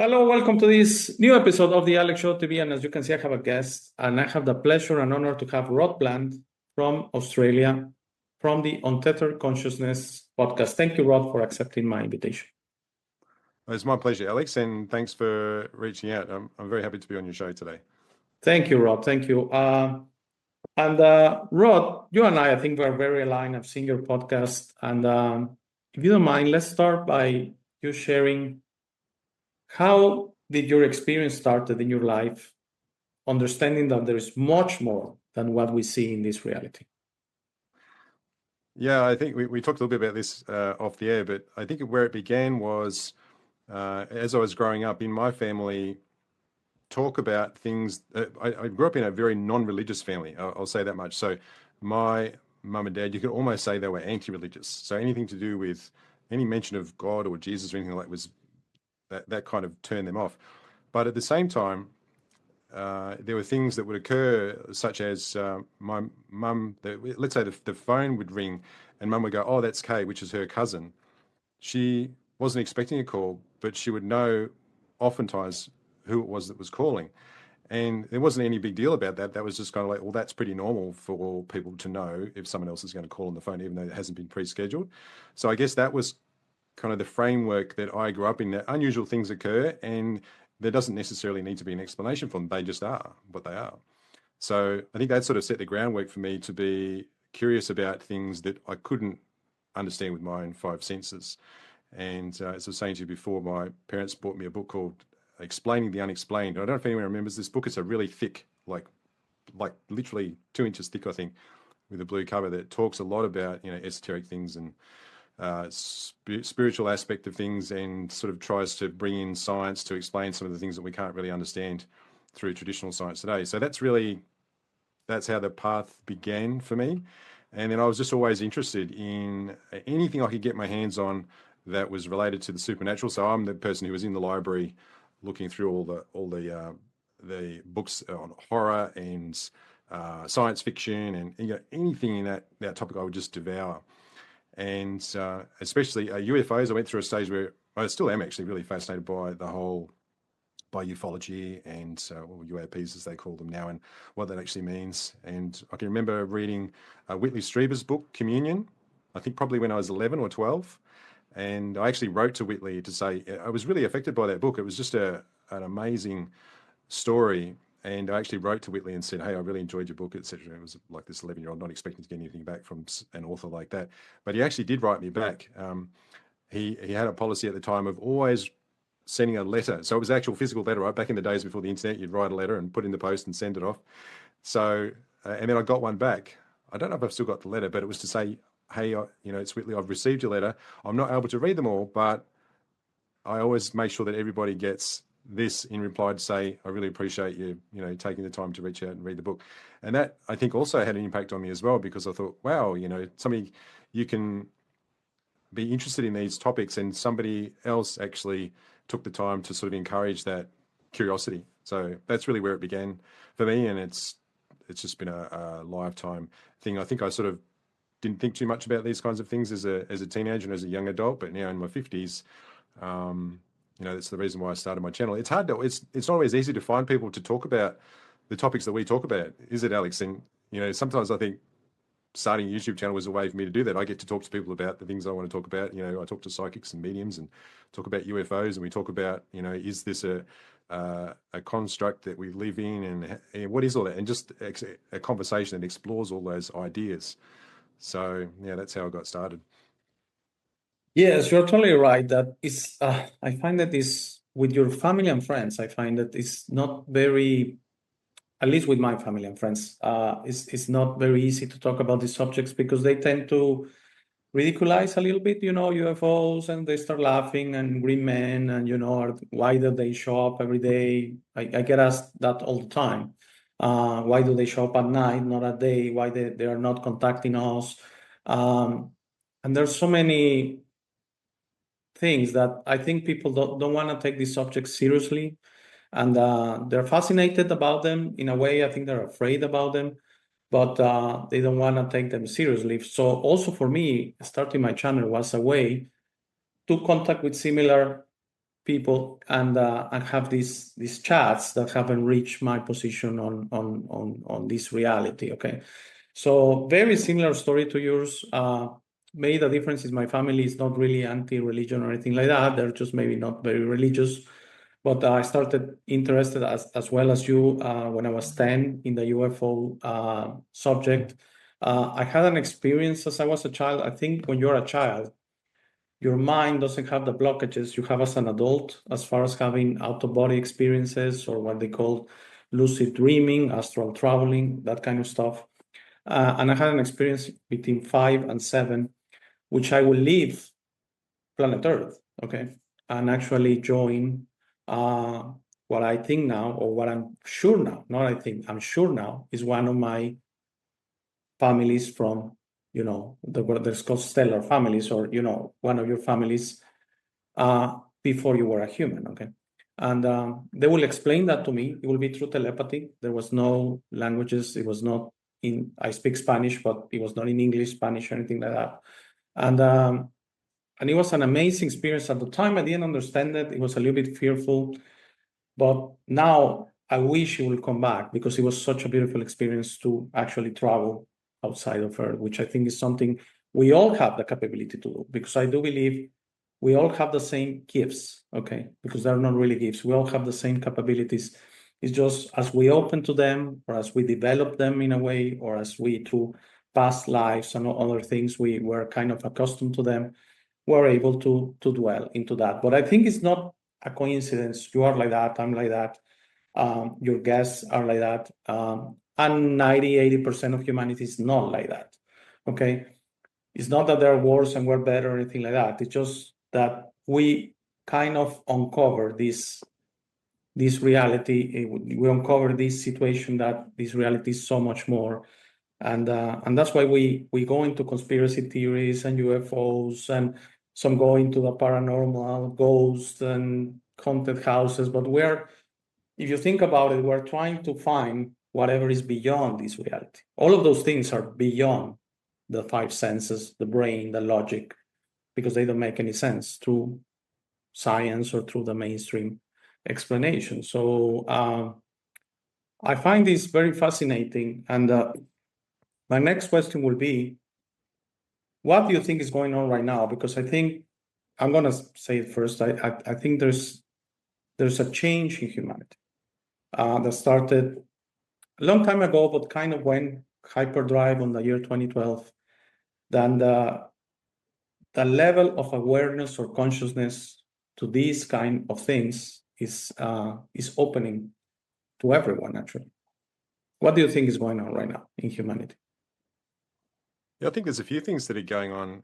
Hello, welcome to this new episode of the Alex Show TV. And as you can see, I have a guest, and I have the pleasure and honor to have Rod Bland from Australia, from the Untethered Consciousness podcast. Thank you, Rod, for accepting my invitation. It's my pleasure, Alex, and thanks for reaching out. I'm very happy to be on your show today. Thank you, Rod. Thank you. Rod, you and I think we're very aligned. I've seen your podcast. And if you don't mind, let's start by you sharing how did your experience started in your life, understanding that there is much more than what we see in this reality? Yeah, I think we talked a little bit about this off the air, but I think where it began was as I was growing up in my family, talk about things. I grew up in a very non-religious family, I'll say that much. So my mum and dad, you could almost say they were anti-religious. So anything to do with any mention of God or Jesus or anything like that was that kind of turned them off. But at the same time, there were things that would occur, such as my mum, let's say the phone would ring and mum would go, "Oh, that's Kay," which is her cousin. She wasn't expecting a call, but she would know oftentimes who it was that was calling. And there wasn't any big deal about that. That was just kind of like, well, that's pretty normal for people to know if someone else is going to call on the phone, even though it hasn't been pre-scheduled. So I guess that was kind of the framework that I grew up in, that unusual things occur and there doesn't necessarily need to be an explanation for them. They just are what they are. So I think that sort of set the groundwork for me to be curious about things that I couldn't understand with my own five senses. And as I was saying to you before, my parents bought me a book called Explaining the Unexplained. I don't know if anyone remembers this book. It's a really thick, like literally 2 inches thick, I think, with a blue cover, that talks a lot about, esoteric things and spiritual aspect of things, and sort of tries to bring in science to explain some of the things that we can't really understand through traditional science today. So that's how the path began for me. And then I was just always interested in anything I could get my hands on that was related to the supernatural. So I'm the person who was in the library looking through all the books on horror and science fiction, and anything in that topic I would just devour. And especially UFOs, I went through a stage where I still am actually really fascinated by by ufology and UAPs as they call them now, and what that actually means. And I can remember reading Whitley Strieber's book, Communion, I think probably when I was 11 or 12. And I actually wrote to Whitley to say I was really affected by that book. It was just an amazing story. And I actually wrote to Whitley and said, "Hey, I really enjoyed your book," etc. It was like this 11-year-old, not expecting to get anything back from an author like that. But he actually did write me back. He had a policy at the time of always sending a letter. So it was actual physical letter, right? Back in the days before the internet, you'd write a letter and put it in the post and send it off. So, and then I got one back. I don't know if I've still got the letter, but it was to say, "Hey, it's Whitley, I've received your letter. I'm not able to read them all, but I always make sure that everybody gets this in reply to say, I really appreciate you, taking the time to reach out and read the book." And that, I think, also had an impact on me as well, because I thought, wow, somebody, you can be interested in these topics, and somebody else actually took the time to sort of encourage that curiosity. So that's really where it began for me. And it's just been a lifetime thing. I think I sort of didn't think too much about these kinds of things as a teenager and as a young adult, but now in my 50s, that's the reason why I started my channel. It's hard it's not always easy to find people to talk about the topics that we talk about, is it, Alex? And sometimes I think starting a YouTube channel was a way for me to do that. I get to talk to people about the things I want to talk about. I talk to psychics and mediums and talk about UFOs, and we talk about, is this a construct that we live in, and what is all that, and just a conversation that explores all those ideas. So yeah, that's how I got started. Yes, you're totally right. That is, I find that is with your family and friends. I find that it's not very, at least with my family and friends, it's not very easy to talk about these subjects, because they tend to ridiculize a little bit, UFOs, and they start laughing, and green men, and why do they show up every day? I get asked that all the time. Why do they show up at night, not at day? Why they are not contacting us? And there's so many things that I think people don't want to take these subjects seriously, and they're fascinated about them in a way. I think they're afraid about them, but they don't want to take them seriously. So also for me, starting my channel was a way to contact with similar people and have these chats that have enriched my position on this reality. Okay, so very similar story to yours. Maybe the difference is my family is not really anti-religion or anything like that. They're just maybe not very religious. But I started interested as well as you when I was 10 in the UFO subject. I had an experience as I was a child. I think when you're a child, your mind doesn't have the blockages you have as an adult, as far as having out-of-body experiences or what they call lucid dreaming, astral traveling, that kind of stuff. And I had an experience between 5 and 7, which I will leave planet Earth, okay, and actually join what I think now, or what I'm sure now, not I think, I'm sure now, is one of my families from, there's called stellar families, or, one of your families before you were a human, okay? And they will explain that to me. It will be through telepathy. There was no languages. It was not I speak Spanish, but it was not in English, Spanish, or anything like that. And it was an amazing experience. At the time, I didn't understand it. It was a little bit fearful. But now I wish it will come back, because it was such a beautiful experience to actually travel outside of Earth, which I think is something we all have the capability to do, because I do believe we all have the same gifts, okay? Because they're not really gifts. We all have the same capabilities. It's just as we open to them, or as we develop them in a way, or as we, through past lives and other things, we were kind of accustomed to them, we're able to dwell into that. But I think it's not a coincidence. You are like that, I'm like that. Your guests are like that. And 80% of humanity is not like that, okay? It's not that there are wars and we're better or anything like that. It's just that we kind of uncover this reality. We uncover this situation, that this reality is so much more. And that's why we go into conspiracy theories and UFOs, and some go into the paranormal, ghosts and haunted houses. But if you think about it, we're trying to find whatever is beyond this reality. All of those things are beyond the 5 senses, the brain, the logic, because they don't make any sense through science or through the mainstream explanation. So I find this very fascinating. And my next question will be, what do you think is going on right now? Because I think, I'm going to say it first, I think there's a change in humanity that started a long time ago, but kind of went hyperdrive on the year 2012. Then the level of awareness or consciousness to these kind of things is opening to everyone, actually. What do you think is going on right now in humanity? Yeah, I think there's a few things that are going on.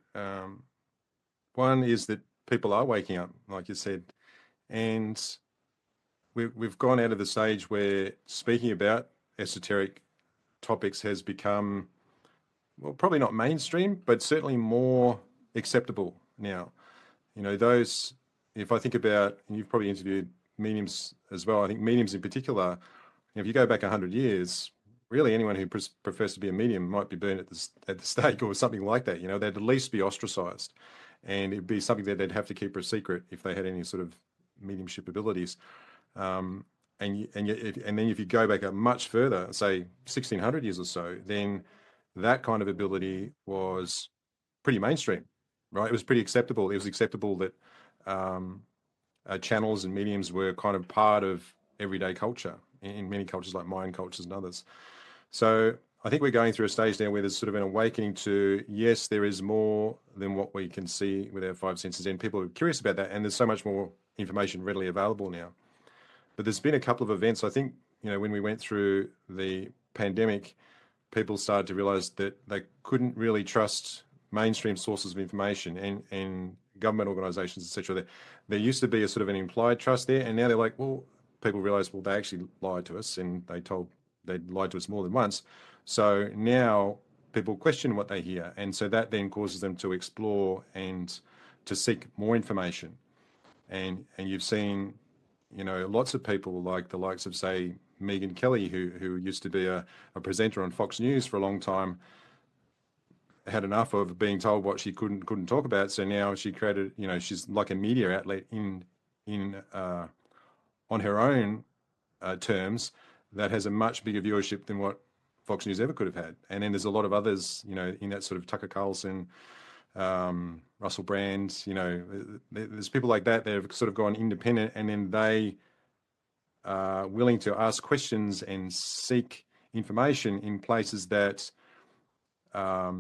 One is that people are waking up, like you said, and we've gone out of the stage where speaking about esoteric topics has become, well, probably not mainstream, but certainly more acceptable now. Those, if I think about, and you've probably interviewed mediums as well, I think mediums in particular, if you go back 100 years, really anyone who professed to be a medium might be burned at the stake or something like that. They'd at least be ostracized, and it'd be something that they'd have to keep a secret if they had any sort of mediumship abilities. And then if you go back up much further, say 1600 years or so, then that kind of ability was pretty mainstream, right? It was pretty acceptable. It was acceptable that channels and mediums were kind of part of everyday culture in many cultures, like Mayan cultures and others. So I think we're going through a stage now where there's sort of an awakening to, yes, there is more than what we can see with our 5 senses, and people are curious about that, and there's so much more information readily available now. But there's been a couple of events. I think, when we went through the pandemic, people started to realize that they couldn't really trust mainstream sources of information and government organizations, etc. There used to be a sort of an implied trust there, and now they're like, well, people realize, well, they actually lied to us, and they lied to us more than once. So now people question what they hear, and so that then causes them to explore and to seek more information. And you've seen, lots of people like the likes of, say, Megyn Kelly, who used to be a presenter on Fox News for a long time, had enough of being told what she couldn't talk about. So now she created, she's like a media outlet in on her own terms that has a much bigger viewership than what Fox News ever could have had. And then there's a lot of others, in that sort of Tucker Carlson, Russell Brand, there's people like that have sort of gone independent, and then they are willing to ask questions and seek information in places that I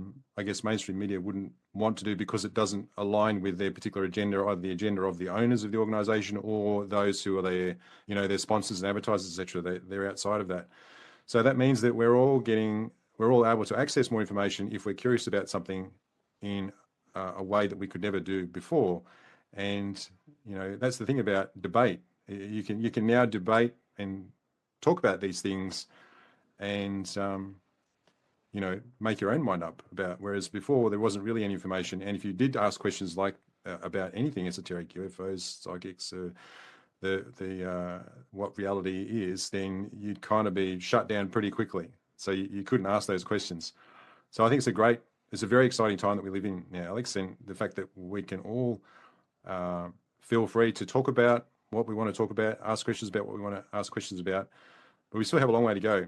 guess mainstream media wouldn't want to do because it doesn't align with their particular agenda, either the agenda of the owners of the organization or those who are their sponsors and advertisers, etc. They're outside of that. So that means that we're all able to access more information if we're curious about something in a way that we could never do before. And that's the thing about debate. You can now debate and talk about these things and make your own mind up about, whereas before there wasn't really any information. And if you did ask questions like about anything esoteric, UFOs, psychics, what reality is, then you'd kind of be shut down pretty quickly. So you couldn't ask those questions. So I think it's a very exciting time that we live in now, Alex, and the fact that we can all feel free to talk about what we want to talk about, ask questions about what we want to ask questions about, but we still have a long way to go.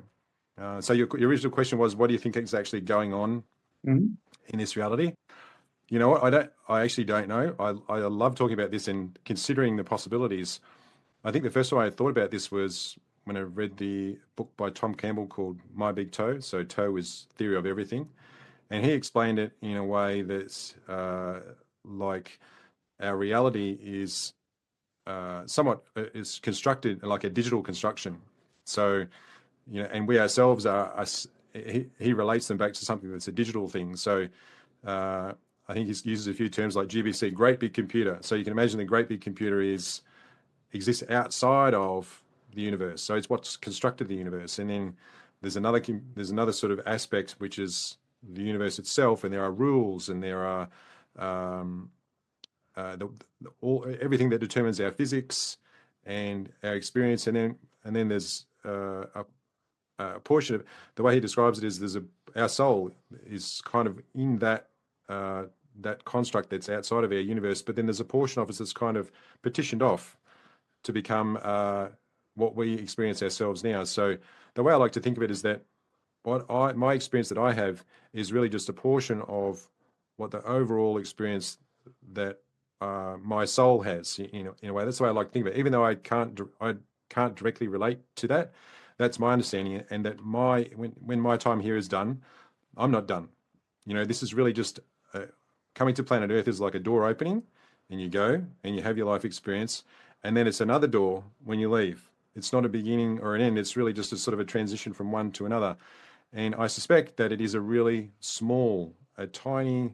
So your original question was, what do you think is actually going on in this reality? You know what? I actually don't know. I love talking about this and considering the possibilities. I think the first time I thought about this was when I read the book by Tom Campbell called My Big Toe. So toe is theory of everything. And he explained it in a way that's like our reality is somewhat is constructed like a digital construction. So, and we ourselves he relates them back to something that's a digital thing. So I think he uses a few terms like GBC, great big computer. So you can imagine the great big computer exists outside of the universe. So it's what's constructed the universe. And then there's another sort of aspect, which is the universe itself, and there are rules, and there are everything that determines our physics and our experience. And then there's a portion of the way he describes it is our soul is kind of in that construct that's outside of our universe, but then there's a portion of us that's kind of petitioned off to become what we experience ourselves now. So the way I like to think of it is that my experience that I have is really just a portion of what the overall experience that my soul has, in a way. That's the way I like to think of it. Even though I can't directly relate to that, that's my understanding. And that when my time here is done, I'm not done. This is really just coming to planet Earth is like a door opening, and you go and you have your life experience, and then it's another door when you leave. It's not a beginning or an end. It's really just a sort of a transition from one to another. And I suspect that it is a really small, a tiny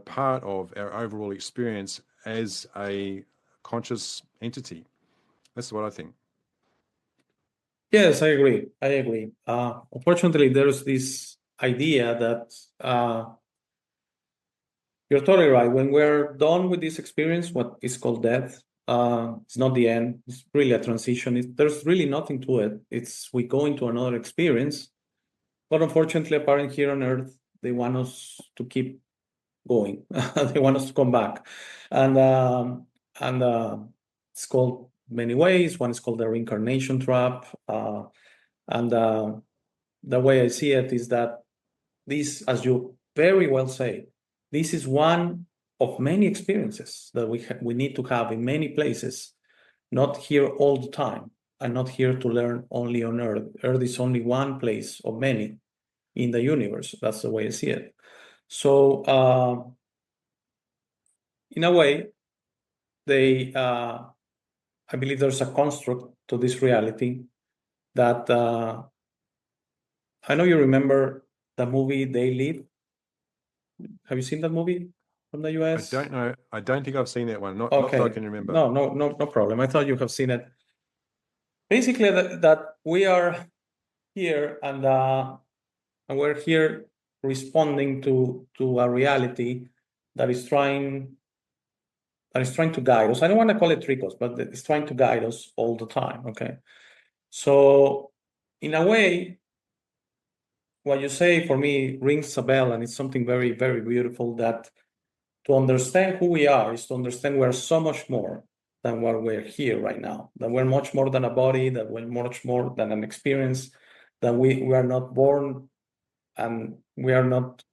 part of our overall experience as a conscious entity. That's what I think. Yes, I agree. Unfortunately, there's this idea that you're totally right. When we're done with this experience, what is called death, it's not the end. It's really a transition. There's really nothing to it. We go into another experience. But unfortunately, apparently here on Earth, they want us to keep going. They want us to come back. And it's called many ways. One is called the reincarnation trap. And the way I see it is that this, as you very well say, this is one of many experiences that we need to have in many places, not here all the time, and not here to learn only on Earth. Earth is only one place of many in the universe. That's the way I see it. So in a way, I believe there's a construct to this reality that I know you remember the movie They Live. Have you seen that movie from the US? I don't know. I don't think I've seen that one. Not that I can remember. No problem. I thought you have seen it. Basically, that we are here and we're here responding to a reality that is trying to guide us. I don't want to call it trick us, but it's trying to guide us all the time. Okay. So in a way, what you say for me rings a bell, and it's something very, very beautiful, that to understand who we are is to understand we're so much more than what we're here right now, that we're much more than a body, that we're much more than an experience, that we are not born and we are not,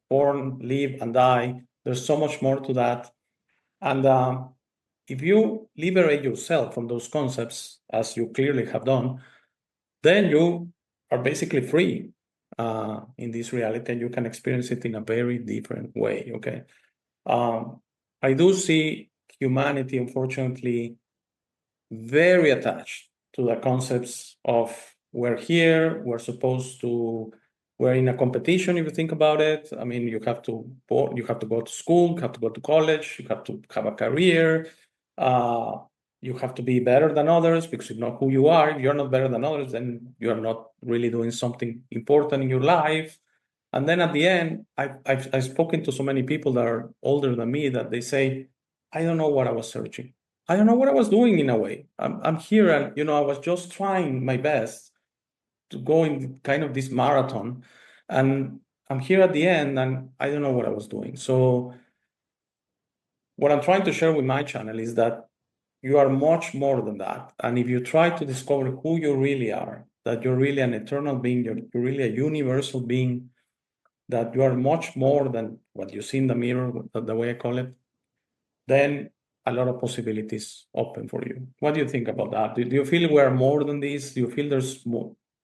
born, live, and die. There's so much more to that. And if you liberate yourself from those concepts, as you clearly have done, then you are basically free in this reality, and you can experience it in a very different way. Okay. I do see humanity, unfortunately, very attached to the concepts of we're here, we're in a competition. If you think about it, I mean, you have to go to school, you have to go to college, you have to have a career, you have to be better than others, because you know who you are. If you're not better than others, then you're not really doing something important in your life. And then at the end, I've spoken to so many people that are older than me that they say, I don't know what I was searching. I don't know what I was doing in a way. I'm here, and I was just trying my best to go in kind of this marathon, and I'm here at the end, and I don't know what I was doing. So what I'm trying to share with my channel is that you are much more than that. And if you try to discover who you really are, that you're really an eternal being, you're really a universal being, that you are much more than what you see in the mirror, the way I call it, then a lot of possibilities open for you. What do you think about that? Do you feel we're more than this? Do you feel there's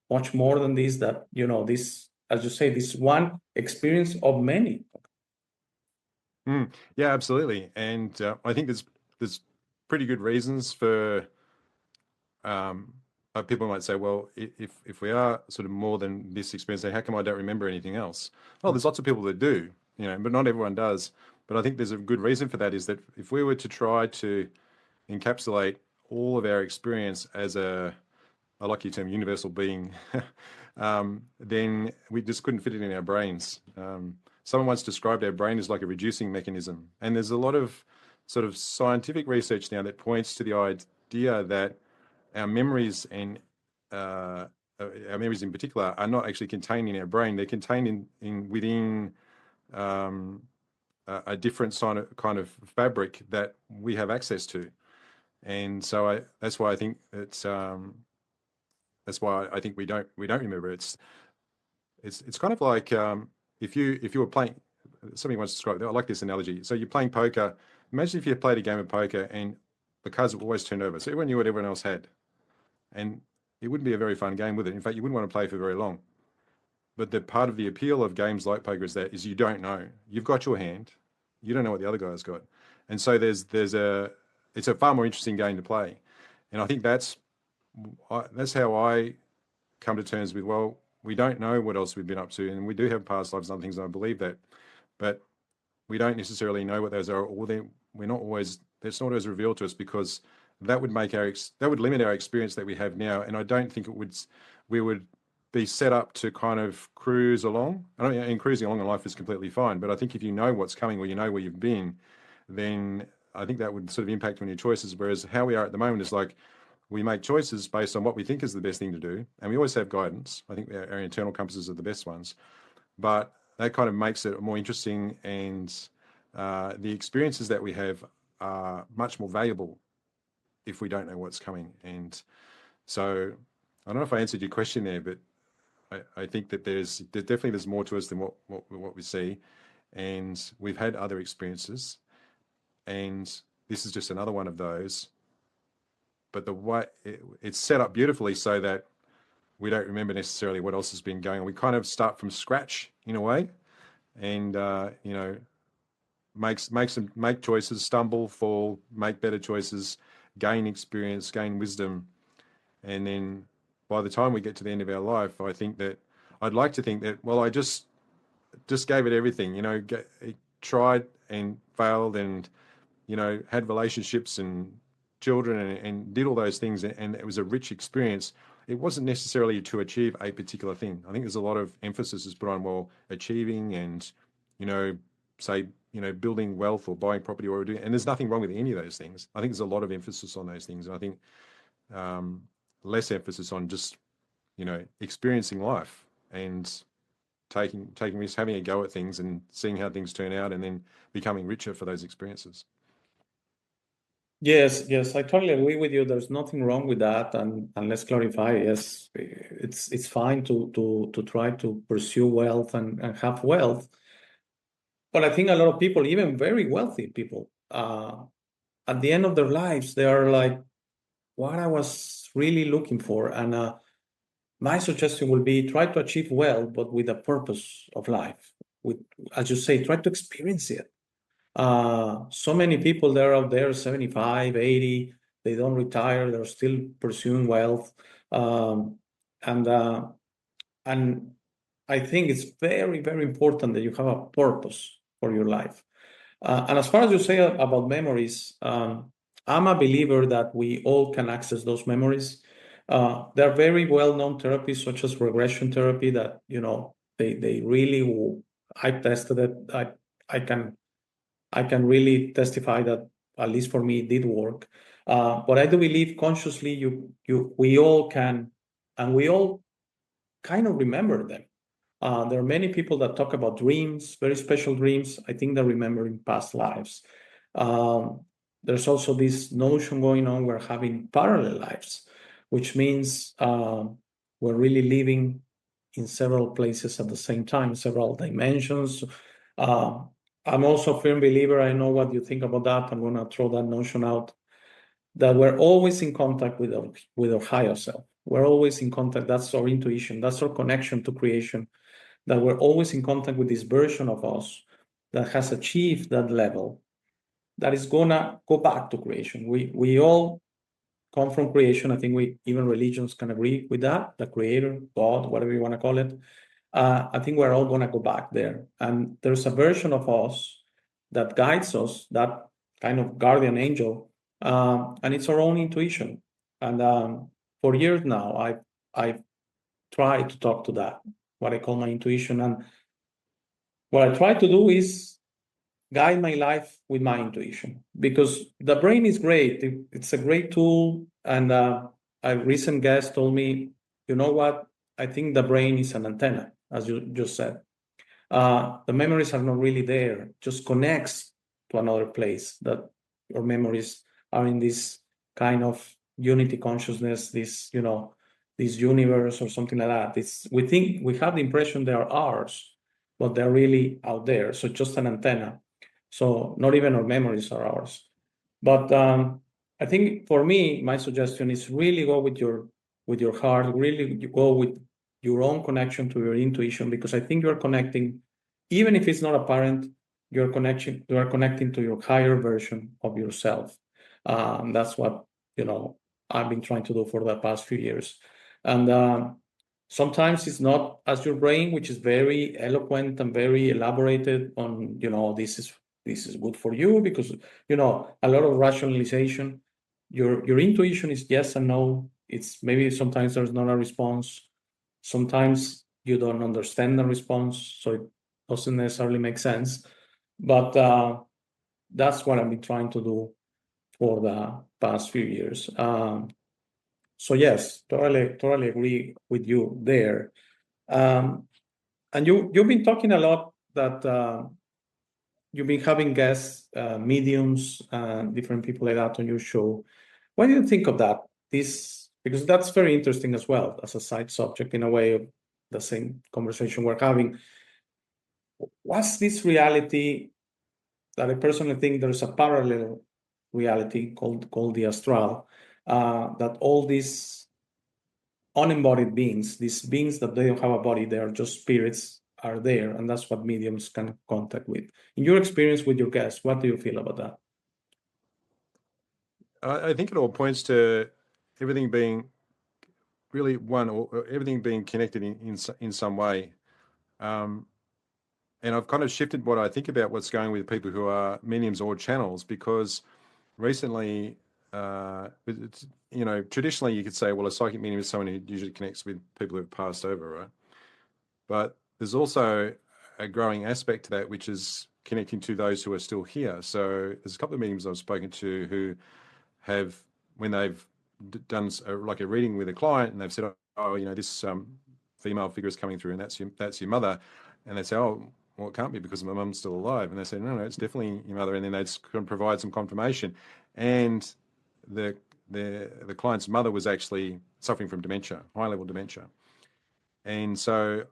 much more than this, that, this, as you say, this one experience of many? Yeah, absolutely. And I think there's pretty good reasons for people might say, well, if we are sort of more than this experience, then how come I don't remember anything else? Well, there's lots of people that do, but not everyone does. But I think there's a good reason for that, is that if we were to try to encapsulate all of our experience as I like your term, universal being, then we just couldn't fit it in our brains. Someone once described our brain as like a reducing mechanism. And there's a lot of sort of scientific research now that points to the idea that our memories and our memories in particular are not actually contained in our brain. They're contained within a different kind of fabric that we have access to. And so that's why I think we don't remember. It's kind of like if you were playing, somebody once described it, I like this analogy. So you're playing poker. Imagine if you played a game of poker and the cards were always turned over, so everyone knew what everyone else had, and it wouldn't be a very fun game with it. In fact, you wouldn't want to play for very long. But the part of the appeal of games like poker is you don't know. You've got your hand, you don't know what the other guy's got, and so it's a far more interesting game to play. And I think that's how I come to terms with, well, we don't know what else we've been up to, and we do have past lives and other things, and I believe that, but we don't necessarily know what those are, or that's not always revealed to us, because that would limit our experience that we have now. And I don't think we would be set up to kind of cruise along. And cruising along in life is completely fine, but I think if you know what's coming, or you know where you've been, then I think that would sort of impact on your choices. Whereas how we are at the moment is like, we make choices based on what we think is the best thing to do, and we always have guidance. I think our internal compasses are the best ones, but that kind of makes it more interesting, and the experiences that we have are much more valuable if we don't know what's coming. And so I don't know if I answered your question there, but I think that there's more to us than what we see, and we've had other experiences, and this is just another one of those. But the way it's set up beautifully so that we don't remember necessarily what else has been going on. We kind of start from scratch in a way, and make choices, stumble, fall, make better choices, gain experience, gain wisdom, and then by the time we get to the end of our life, I'd like to think that, well, I just gave it everything, tried and failed, and had relationships and children, and did all those things, and it was a rich experience. It wasn't necessarily to achieve a particular thing. I think there's a lot of emphasis is put on, well, achieving and, building wealth or buying property or doing, and there's nothing wrong with any of those things. I think there's a lot of emphasis on those things. And I think less emphasis on just, experiencing life and taking risks, having a go at things and seeing how things turn out, and then becoming richer for those experiences. Yes, yes, I totally agree with you. There's nothing wrong with that, and let's clarify. Yes, it's fine to try to pursue wealth and have wealth, but I think a lot of people, even very wealthy people, at the end of their lives, they are like, what I was really looking for, and my suggestion will be try to achieve wealth, but with a purpose of life. With, as you say, try to experience it. So many people that are out there, 75, 80, they don't retire, they're still pursuing wealth. Um, and and I think it's very, very important that you have a purpose for your life. And as far as you say about memories, I'm a believer that we all can access those memories. There are very well-known therapies such as regression therapy that, they really, I tested it. I can I can really testify that, at least for me, it did work. But I do believe consciously we all can, and we all kind of remember them. There are many people that talk about dreams, very special dreams. I think they're remembering past lives. Um, there's also this notion going on, we're having parallel lives, which means we're really living in several places at the same time, several dimensions. Uh, I'm also a firm believer, I know what you think about that. I'm going to throw that notion out, that we're always in contact with our higher self. We're always in contact. That's our intuition. That's our connection to creation, that we're always in contact with this version of us that has achieved that level, that is gonna go back to creation. We all come from creation. I think even religions can agree with that, the creator, God, whatever you want to call it. I think we're all gonna go back there. And there's a version of us that guides us, that kind of guardian angel, and it's our own intuition. And for years now, I've tried to talk to that, what I call my intuition. And what I try to do is guide my life with my intuition, because the brain is great. It's a great tool. And a recent guest told me, you know what? I think the brain is an antenna, as you just said. The memories are not really there, just connects to another place, that your memories are in this kind of unity consciousness, this universe or something like that. We think we have the impression they are ours, but they're really out there. So just an antenna. So not even our memories are ours. But I think for me, my suggestion is really go with your heart, really go with your own connection to your intuition, because I think you're connecting, even if it's not apparent, you are connecting to your higher version of yourself. That's what, I've been trying to do for the past few years. And sometimes it's not as your brain, which is very eloquent and very elaborated on, this is good for you, because, a lot of rationalization. Your intuition is yes and no. It's maybe sometimes there's not a response. Sometimes you don't understand the response, so it doesn't necessarily make sense. But that's what I've been trying to do for the past few years. So yes, totally agree with you there. And you've been talking a lot that you've been having guests, mediums, different people like that on your show. What do you think of that? Because that's very interesting as well, as a side subject in a way of the same conversation we're having. What's this reality that I personally think there's a parallel reality called the astral, that all these unembodied beings, these beings that they don't have a body, they are just spirits, are there, and that's what mediums can contact with. In your experience with your guests, what do you feel about that? I think it all points to everything being really one, or everything being connected in some way. And I've kind of shifted what I think about what's going with people who are mediums or channels, because recently, traditionally you could say, well, a psychic medium is someone who usually connects with people who have passed over, right? But there's also a growing aspect to that, which is connecting to those who are still here. So there's a couple of mediums I've spoken to who have, when they've done like a reading with a client, and they've said, oh, this female figure is coming through, and that's your mother, and they say, oh, well, it can't be because my mum's still alive, and they say, no, it's definitely your mother, and then they just provide some confirmation, and the client's mother was actually suffering from dementia, high-level dementia. And so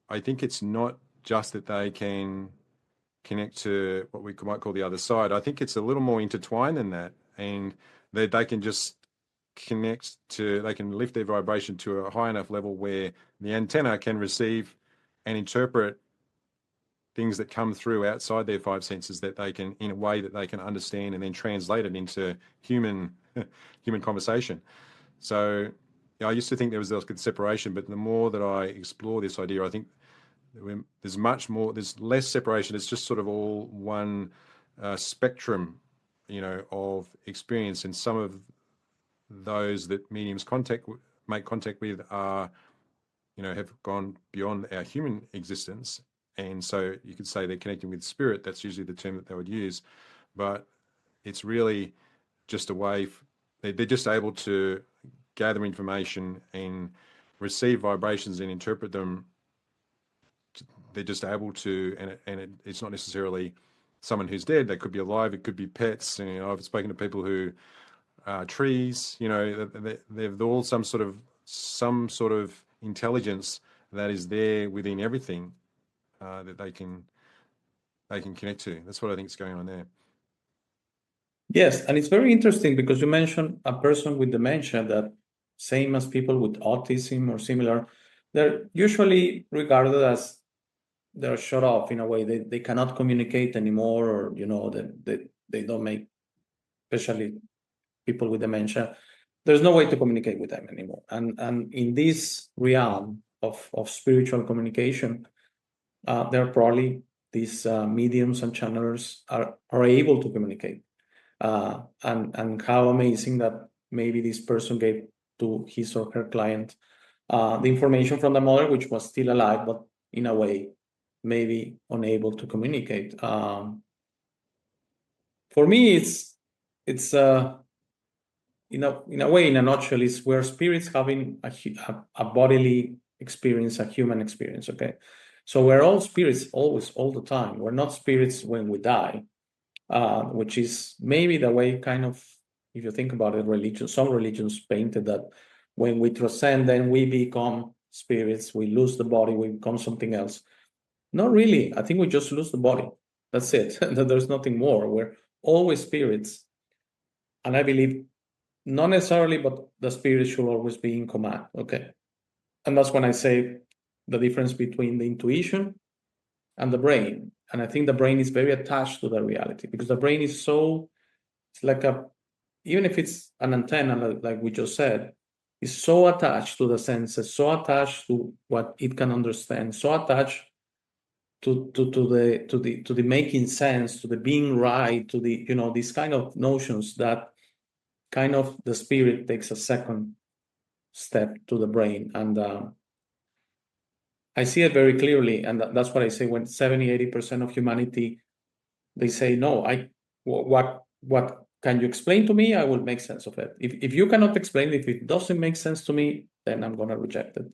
I think it's not just that they can connect to what we might call the other side. I think it's a little more intertwined than that, and they can just connect to, they can lift their vibration to a high enough level where the antenna can receive and interpret things that come through outside their five senses, that they can, in a way that they can understand and then translate it into human conversation. So I used to think there was this good separation, but the more that I explore this idea, I think there's much more, there's less separation. It's just sort of all one spectrum, of experience. And some of those that mediums make contact with are, have gone beyond our human existence. And so you could say they're connecting with spirit. That's usually the term that they would use. But it's really just a way, they're just able to gather information and receive vibrations and interpret them. They're just able to, it's not necessarily someone who's dead. They could be alive. It could be pets. And I've spoken to people who are trees. They've all some sort of intelligence that is there within everything that they can connect to. That's what I think is going on there. Yes, and it's very interesting because you mentioned a person with dementia that, same as people with autism or similar, they're usually regarded as they're shut off in a way. They cannot communicate anymore, or they don't make, especially people with dementia, there's no way to communicate with them anymore. And in this realm of spiritual communication, there are probably these mediums and channelers are able to communicate. And how amazing that maybe this person gave to his or her client the information from the mother, which was still alive, but in a way maybe unable to communicate. For me, it's in a way, in a nutshell, is where spirits having a bodily experience, a human experience. Okay, so we're all spirits always, all the time. We're not spirits when we die, which is maybe the way, kind of, if you think about it, some religions painted that when we transcend, then we become spirits. We lose the body, we become something else. Not really. I think we just lose the body. That's it. There's nothing more. We're always spirits, and I believe, not necessarily, but the spirit should always be in command. Okay. And that's when I say the difference between the intuition and the brain. And I think the brain is very attached to the reality, because the brain is it's like even if it's an antenna, like we just said, is so attached to the senses, so attached to what it can understand, so attached to the making sense, to the being right, to the, these kind of notions, that kind of the spirit takes a second step to the brain. And I see it very clearly. And that's what I say when 70-80% of humanity, they say, no, what can you explain to me? I will make sense of it. If you cannot explain it, if it doesn't make sense to me, then I'm going to reject it.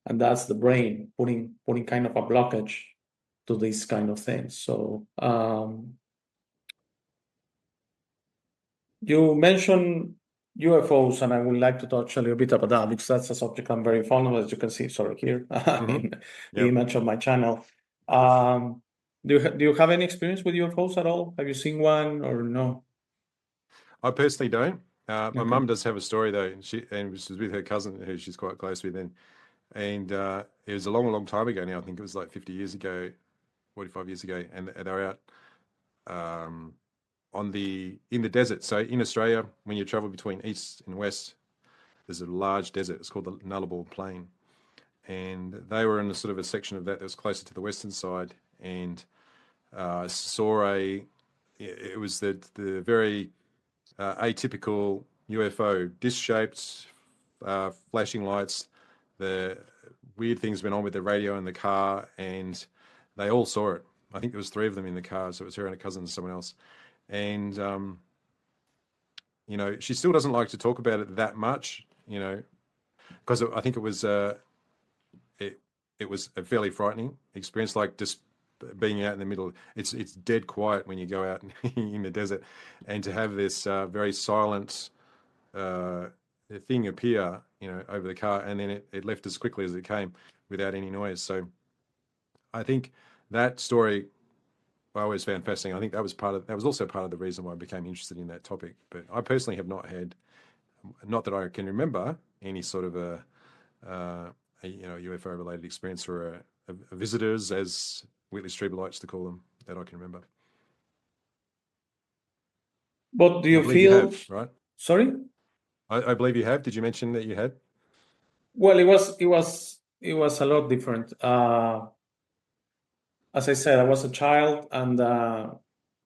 And that's the brain putting kind of a blockage to these kind of things. So you mentioned UFOs, and I would like to touch a little bit about that, because that's a subject I'm very fond of, as you can see, here in the image of my channel. Do you have any experience with UFOs at all? Have you seen one or no? I personally don't. My mum does have a story though. She was with her cousin, who she's quite close with, and it was a long time ago now. I think it was like 50 years ago, 45 years ago, and they were out in the desert. So in Australia, when you travel between east and west, there's a large desert. It's called the Nullarbor Plain, and they were in a sort of a section of that was closer to the western side, and saw it was the very atypical UFO, disc-shaped, flashing lights. The weird things went on with the radio in the car, and they all saw it. I think there was 3 of them in the car, so it was her and a cousin and someone else. And she still doesn't like to talk about it that much, because I think it was a fairly frightening experience, like just being out in the middle. It's dead quiet when you go out in the desert, and to have this very silent thing appear, over the car, and then it left as quickly as it came without any noise. So I think that story I always found fascinating. I think that was also part of the reason why I became interested in that topic. But I personally have not had, not that I can remember, any sort of a UFO related experience, or a visitors, as Whitley Strieber likes to call them, that I can remember. But do I you believe you feel, have, right? sorry? I believe you have. Did you mention that you had? Well, it was a lot different. As I said, I was a child, and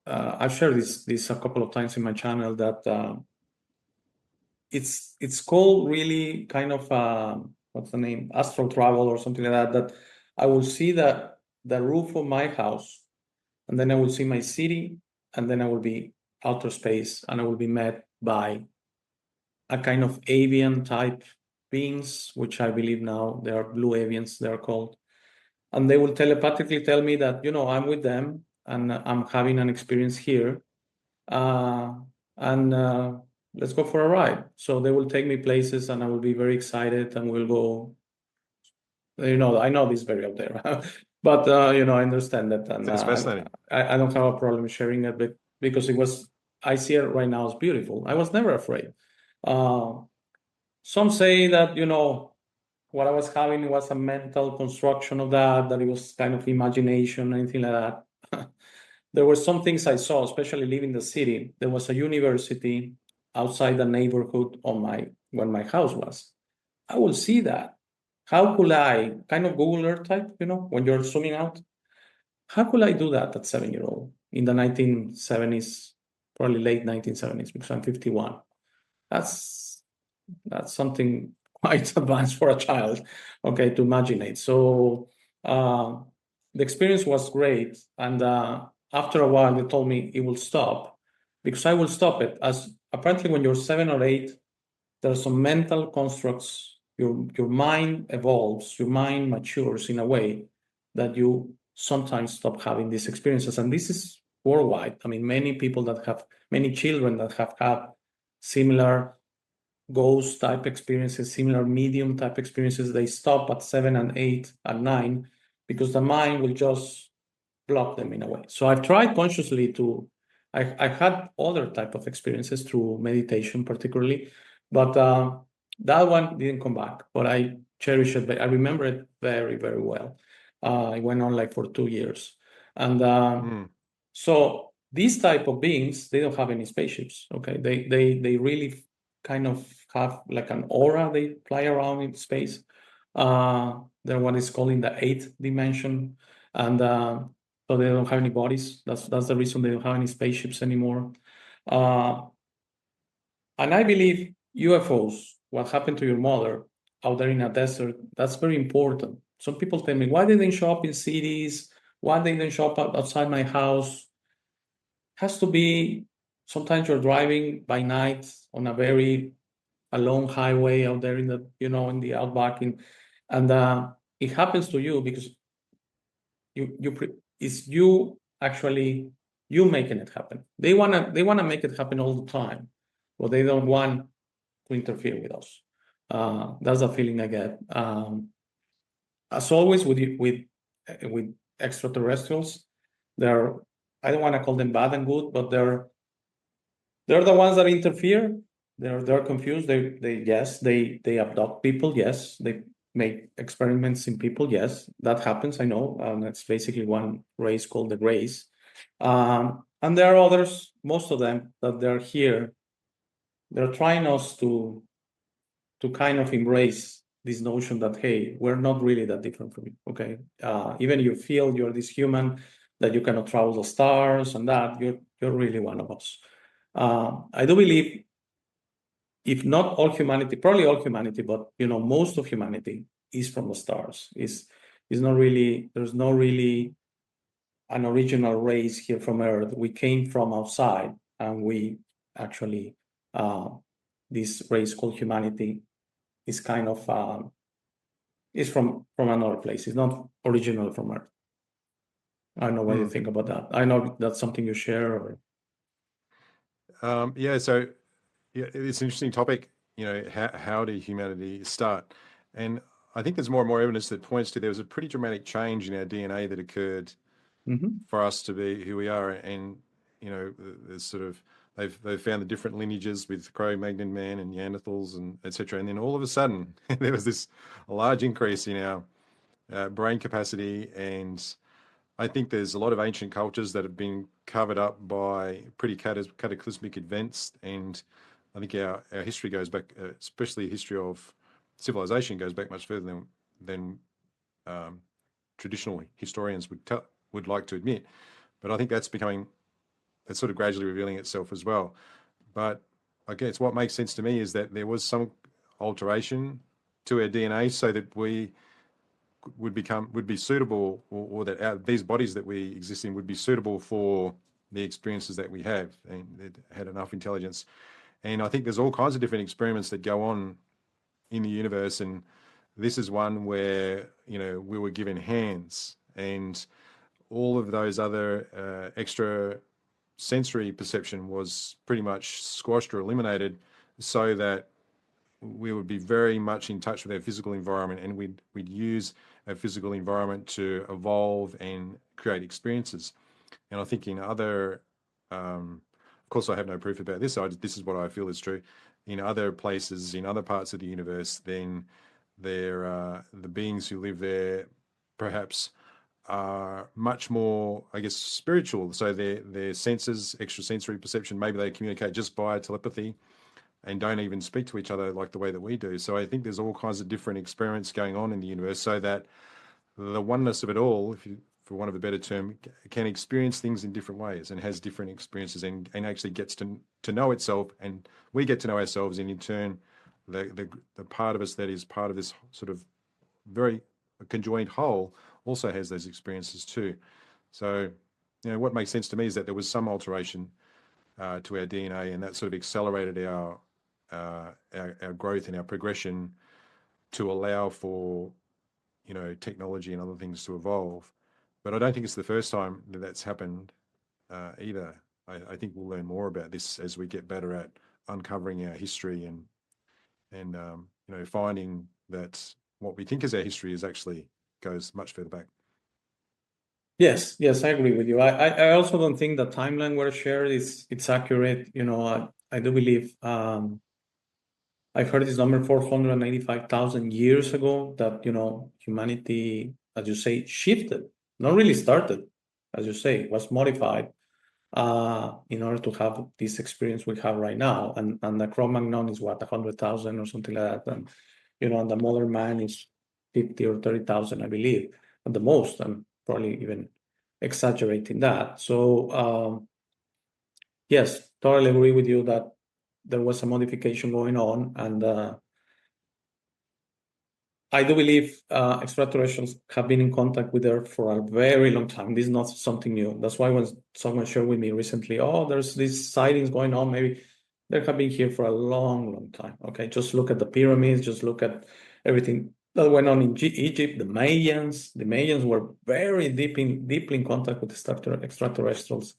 I've shared this a couple of times in my channel, that it's called really kind of what's the name, astral travel or something like that. That I will see the roof of my house, and then I will see my city, and then I will be outer space, and I will be met by a kind of avian type beings, which I believe now they are blue avians, they are called. And they will telepathically tell me that, I'm with them, and I'm having an experience here. And let's go for a ride. So they will take me places, and I will be very excited, and we'll go. I know this is very out there, but I understand that, and It's fascinating. I don't have a problem sharing it, but because I see it right now as beautiful. I was never afraid. Some say that what I was having was a mental construction of that it was kind of imagination, anything like that. There were some things I saw, especially leaving the city. There was a university outside the neighborhood when my house was. I will see that. How could I, kind of Google Earth type, when you're zooming out? How could I do that at 7-year-old in the 1970s, probably late 1970s, because I'm 51? That's something quite advanced for a child, okay, to imagine it. So the experience was great, and after a while they told me it will stop, because I will stop it. As apparently when you're 7 or 8, there are some mental constructs. Your mind evolves, your mind matures in a way that you sometimes stop having these experiences, and this is worldwide. I mean, many children that have had similar ghost type experiences, similar medium type experiences, they stop at 7 and 8 and 9, because the mind will just block them in a way. So I've tried consciously I had other type of experiences through meditation particularly, but that one didn't come back, but I cherish it. I remember it very, very well. It went on like for 2 years. And so these type of beings, they don't have any spaceships, okay? They really kind of have like an aura. They fly around in space. They're what is called in the 8th dimension, and so they don't have any bodies. That's the reason they don't have any spaceships anymore. And I believe UFOs, what happened to your mother out there in a desert, that's very important. Some people tell me, why they didn't show up in cities? Why they didn't show up outside my house? Has to be, sometimes you're driving by night on a long highway out there in the in the outback, and it happens to you because it's you actually, you making it happen. They wanna make it happen all the time, but they don't want to interfere with us. That's the feeling I get. As always with extraterrestrials, I don't want to call them bad and good, but they're the ones that interfere. They're confused. They abduct people. Yes, they make experiments in people. Yes, that happens. I know. That's basically one race called the Greys. And there are others, most of them, that they're here. They're trying us to kind of embrace this notion that, hey, we're not really that different from you. Okay, even you feel you're this human, that you cannot travel the stars, and that you're really one of us. I do believe, if not all humanity, probably all humanity, but most of humanity is from the stars. Is not really, there's no really an original race here from Earth. We came from outside, and we actually this race called humanity is kind of is from another place. It's not original from Earth. I don't know what you think about that. I know that's something you share. Or... So it's an interesting topic. How did humanity start? And I think there's more and more evidence that points to there was a pretty dramatic change in our DNA that occurred for us to be who we are. And there's sort of they've found the different lineages with Cro-Magnon man and Neanderthals and etc. And then all of a sudden there was a large increase in our brain capacity. And I think there's a lot of ancient cultures that have been covered up by pretty cataclysmic events. And I think our history goes back, especially the history of civilization goes back much further than traditional historians would like to admit. But I think it's sort of gradually revealing itself as well. But I guess what makes sense to me is that there was some alteration to our DNA so that we would be suitable, or that these bodies that we exist in would be suitable for the experiences that we have, and it had enough intelligence. And I think there's all kinds of different experiments that go on in the universe, and this is one where we were given hands, and all of those other extra sensory perception was pretty much squashed or eliminated, so that we would be very much in touch with our physical environment, and we'd use our physical environment to evolve and create experiences. And I think in other, of course, I have no proof about this. This is what I feel is true. In other places, in other parts of the universe, then the beings who live there perhaps are much more, I guess, spiritual. So their senses, extrasensory perception, maybe they communicate just by telepathy and don't even speak to each other like the way that we do. So I think there's all kinds of different experiments going on in the universe, so that the oneness of it all, for want of a better term, can experience things in different ways and has different experiences, and actually gets to know itself, and we get to know ourselves, and in turn, the part of us that is part of this sort of very conjoined whole also has those experiences too. So, what makes sense to me is that there was some alteration to our DNA, and that sort of accelerated our growth and our progression to allow for technology and other things to evolve. But I don't think it's the first time that that's happened either. I think we'll learn more about this as we get better at uncovering our history and finding that what we think is our history is actually goes much further back. Yes, I agree with you. I also don't think the timeline we're shared it's accurate. I do believe I've heard this number 485,000 years ago that humanity, as you say, shifted, not really started, as you say, was modified in order to have this experience we have right now. And the Cro-Magnon is what, 100,000 or something like that, and and the modern man is 50 or 30,000, I believe, at the most. I'm probably even exaggerating that. So yes, totally agree with you that there was a modification going on, and I do believe extraterrestrials have been in contact with Earth for a very long time. This is not something new. That's why when someone shared with me recently, there's these sightings going on, maybe they have been here for a long, long time. Okay, just look at the pyramids, just look at everything that went on in Egypt. The Mayans were very deeply in contact with extraterrestrials.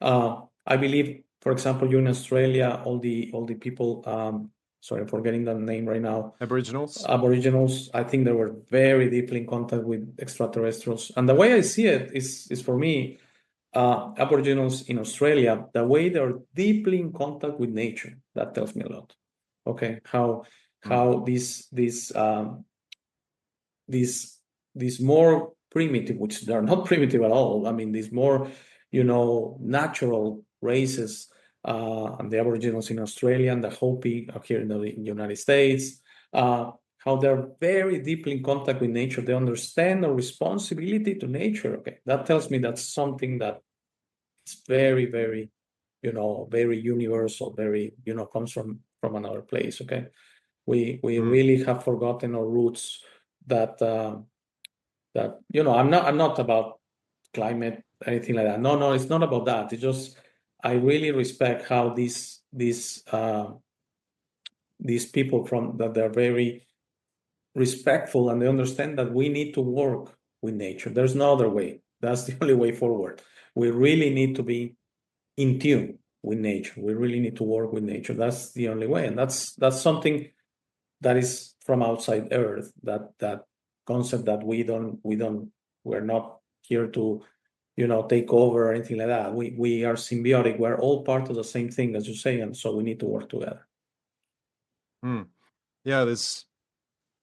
I believe, for example, you in Australia, all the people, sorry, I'm forgetting the name right now. Aboriginals, I think they were very deeply in contact with extraterrestrials. And the way I see it is for me, Aboriginals in Australia, the way they're deeply in contact with nature, that tells me a lot. Okay, how these more primitive, which they're not primitive at all. I mean, these more, natural races, and the Aboriginals in Australia and the Hopi here in the United States, how they're very deeply in contact with nature. They understand the responsibility to nature. Okay, that tells me that's something that is very, very, very universal, very, comes from another place. Okay, we really have forgotten our roots. That I'm not about climate, anything like that. No, it's not about that. It's just I really respect how these people that they're very respectful, and they understand that we need to work with nature. There's no other way. That's the only way forward. We really need to be in tune with nature. We really need to work with nature. That's the only way. And that's something that is from outside Earth, that concept that we're not here to, take over or anything like that. We are symbiotic. We're all part of the same thing, as you say, and so we need to work together. Yeah, there's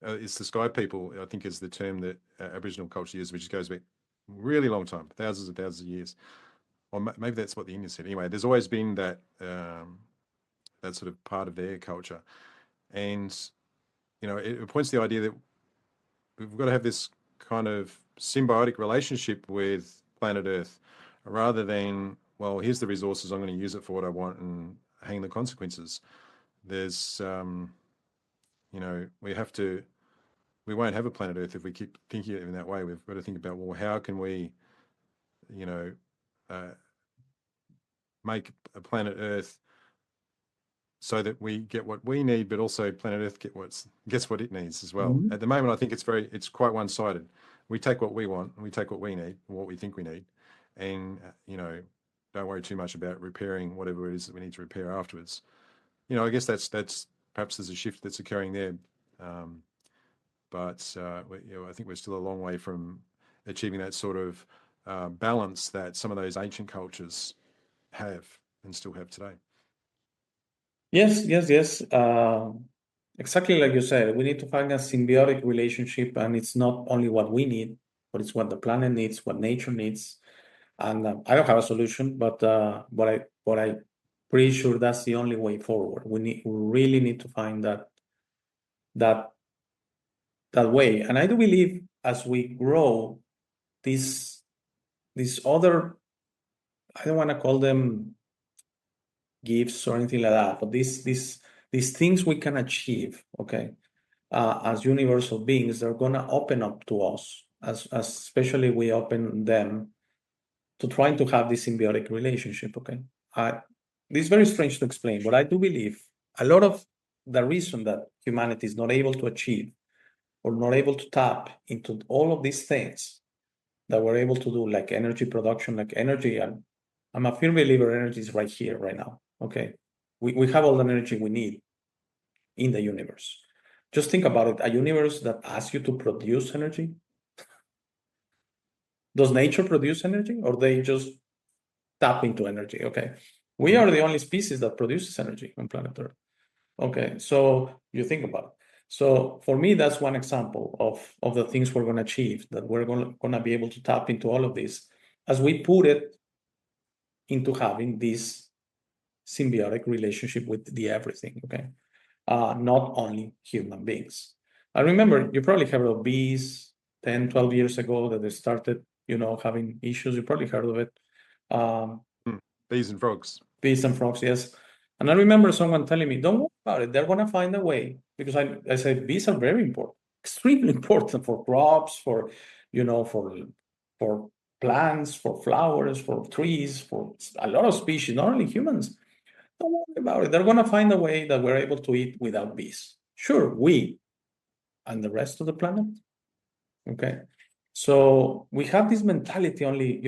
it's the sky people, I think, is the term that Aboriginal culture uses, which goes back really long time, thousands and thousands of years. Or maybe that's what the Indians said. Anyway, there's always been that that sort of part of their culture, and it points to the idea that we've got to have this kind of symbiotic relationship with planet Earth, rather than, well, here's the resources, I'm going to use it for what I want and hang the consequences. There's we won't have a planet Earth if we keep thinking in that way. We've got to think about, well, how can we, make a planet Earth so that we get what we need, but also planet Earth gets what it needs as well. Mhm. At the moment, I think it's quite one-sided. We take what we want, and we take what we need, what we think we need, and don't worry too much about repairing whatever it is that we need to repair afterwards. I guess that's perhaps there's a shift that's occurring there. But I think we're still a long way from achieving that sort of balance that some of those ancient cultures have and still have today. Yes, yes, yes. Exactly like you said, we need to find a symbiotic relationship, and it's not only what we need, but it's what the planet needs, what nature needs. And I don't have a solution, but I pretty sure that's the only way forward. We really need to find that way. And I do believe as we grow, these other, I don't want to call them gifts or anything like that, but these things we can achieve, okay, as universal beings, they're gonna open up to us, as especially we open them to trying to have this symbiotic relationship, okay. This is very strange to explain, but I do believe a lot of the reason that humanity is not able to achieve or not able to tap into all of these things that we're able to do, like energy production, like energy, and I'm a firm believer energy is right here, right now, okay. We have all the energy we need in the universe. Just think about it, a universe that asks you to produce energy. Does nature produce energy, or they just tap into energy? Okay. We are the only species that produces energy on planet Earth. Okay, so you think about it. So for me, that's one example of the things we're going to achieve, that we're going to be able to tap into all of this as we put it into having this symbiotic relationship with the everything, okay? Not only human beings. I remember you probably heard of bees 10, 12 years ago that they started, having issues. You probably heard of it. Bees and frogs. Bees and frogs, yes. And I remember someone telling me, don't worry about it. They're going to find a way. Because I said, bees are very important, extremely important for crops, for plants, for flowers, for trees, for a lot of species, not only humans. Don't worry about it. They're going to find a way that we're able to eat without bees. Sure, we and the rest of the planet. Okay. So we have this mentality only,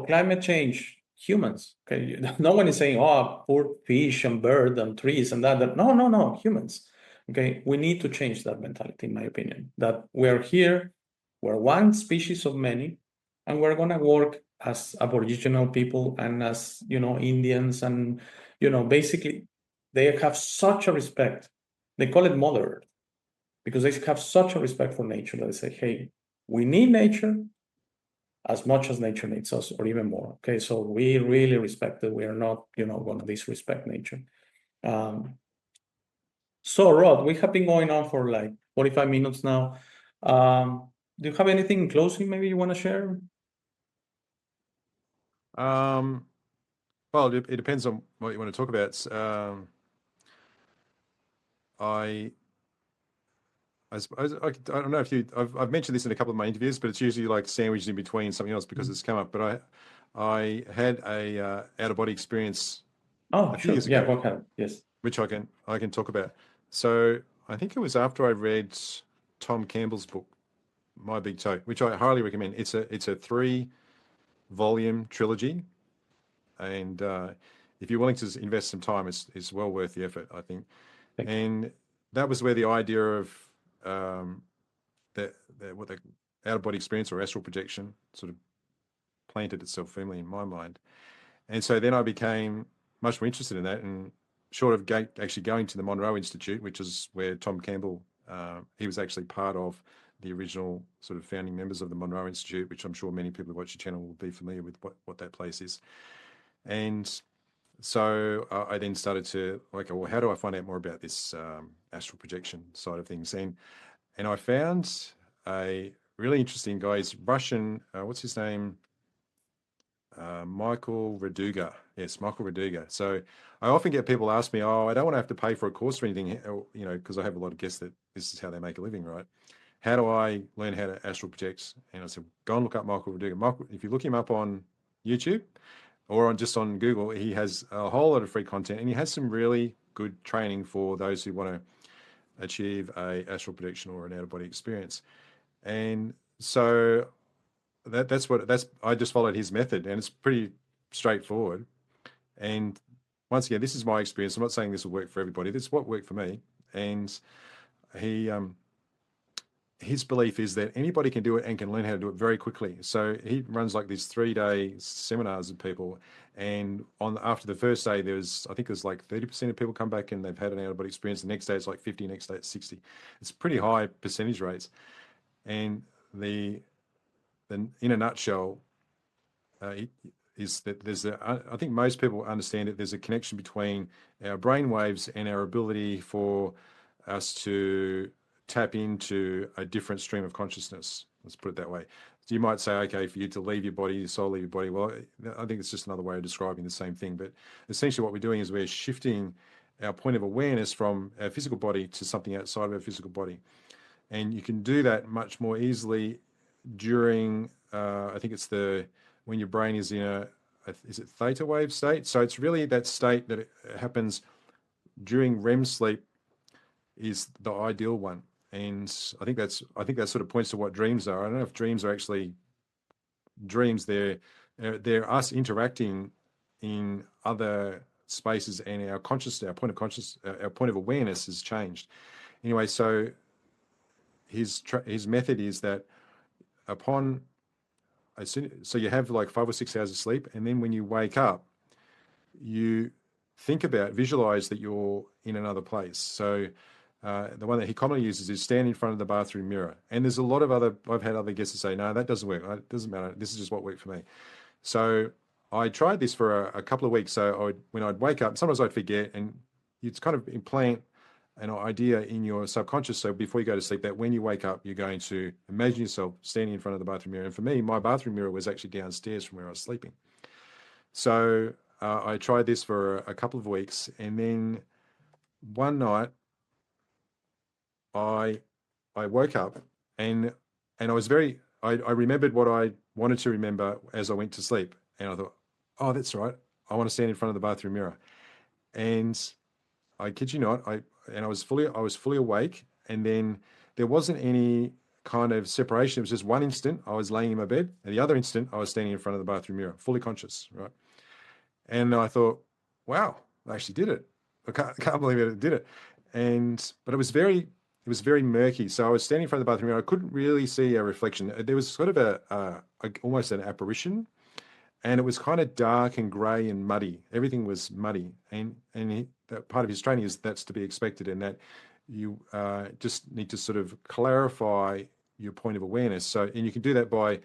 climate change, humans. Okay. No one is saying, oh, poor fish and bird and trees and that. No, humans. Okay. We need to change that mentality, in my opinion, that we're here, we're one species of many, and we're going to work as Aboriginal people and as, Indians. And, basically, they have such a respect. They call it Mother Earth because they have such a respect for nature that they say, hey, we need nature as much as nature needs us, or even more. Okay, so we really respect it. We are not, going to disrespect nature. So, Rod, we have been going on for like 45 minutes now. Do you have anything in closing maybe you want to share? Well, it depends on what you want to talk about. I suppose I don't know if I've mentioned this in a couple of my interviews, but it's usually like sandwiched in between something else because it's come up. But I had a out of body experience Oh, a few sure. years Yeah, ago, go ahead. Yes. which I can talk about. So I think it was after I read Tom Campbell's book, My Big Toe, which I highly recommend. It's a 3-volume trilogy, and if you're willing to invest some time, it's well worth the effort, I think. Thank you. And that was where the idea of what the out of body experience or astral projection sort of planted itself firmly in my mind. And so then I became much more interested in that, and short of actually going to the Monroe Institute, which is where Tom Campbell, he was actually part of the original sort of founding members of the Monroe Institute, which I'm sure many people who watch the channel will be familiar with what that place is. And so I then started to well, how do I find out more about this astral projection side of things? And I found a really interesting guy. He's Russian. What's his name? Michael Raduga. Yes, Michael Raduga. So I often get people ask me, "Oh, I don't want to have to pay for a course or anything," because I have a lot of guests that this is how they make a living, right? How do I learn how to astral project? And I said, go and look up Michael Raduga. Michael, if you look him up on YouTube or just on Google, he has a whole lot of free content, and he has some really good training for those who want to achieve a astral projection or an out-of-body experience. And so I just followed his method, and it's pretty straightforward. And once again, this is my experience. I'm not saying this will work for everybody. This is what worked for me. And his belief is that anybody can do it and can learn how to do it very quickly. So he runs like these 3-day seminars with people, and after the first day, I think there's like 30% of people come back and they've had an out-of-body experience. The next day it's like 50, next day it's 60. It's pretty high percentage rates. And in a nutshell, is that I think most people understand that there's a connection between our brain waves and our ability for us to tap into a different stream of consciousness. Let's put it that way. So you might say, okay, for you to leave your body, your soul leave your body. Well, I think it's just another way of describing the same thing. But essentially what we're doing is we're shifting our point of awareness from our physical body to something outside of our physical body. And you can do that much more easily during, I think it's when your brain is in is it theta wave state? So it's really that state that happens during REM sleep is the ideal one. And I think that sort of points to what dreams are. I don't know if dreams are actually dreams. They're us interacting in other spaces, and our point of awareness has changed. Anyway, so his method is that so you have like 5 or 6 hours of sleep, and then when you wake up, you visualize that you're in another place. So the one that he commonly uses is stand in front of the bathroom mirror. And there's a lot of I've had other guests say, no, that doesn't work. It doesn't matter. This is just what worked for me. So I tried this for a couple of weeks. So when I'd wake up, sometimes I'd forget, and it's kind of implant an idea in your subconscious. So before you go to sleep, that when you wake up, you're going to imagine yourself standing in front of the bathroom mirror. And for me, my bathroom mirror was actually downstairs from where I was sleeping. So I tried this for a couple of weeks, and then one night I woke up and I was I remembered what I wanted to remember as I went to sleep, and I thought, oh, that's right, I want to stand in front of the bathroom mirror. And I kid you not, I was fully awake, and then there wasn't any kind of separation. It was just one instant I was laying in my bed, and the other instant I was standing in front of the bathroom mirror, fully conscious, right? And I thought, wow, I actually did it. I can't believe it did it. But it was very murky. So I was standing in front of the bathroom mirror. I couldn't really see a reflection. There was sort of almost an apparition, and it was kind of dark and grey and muddy. Everything was muddy, and that part of his training is that's to be expected, and that you just need to sort of clarify your point of awareness. So, and you can do that by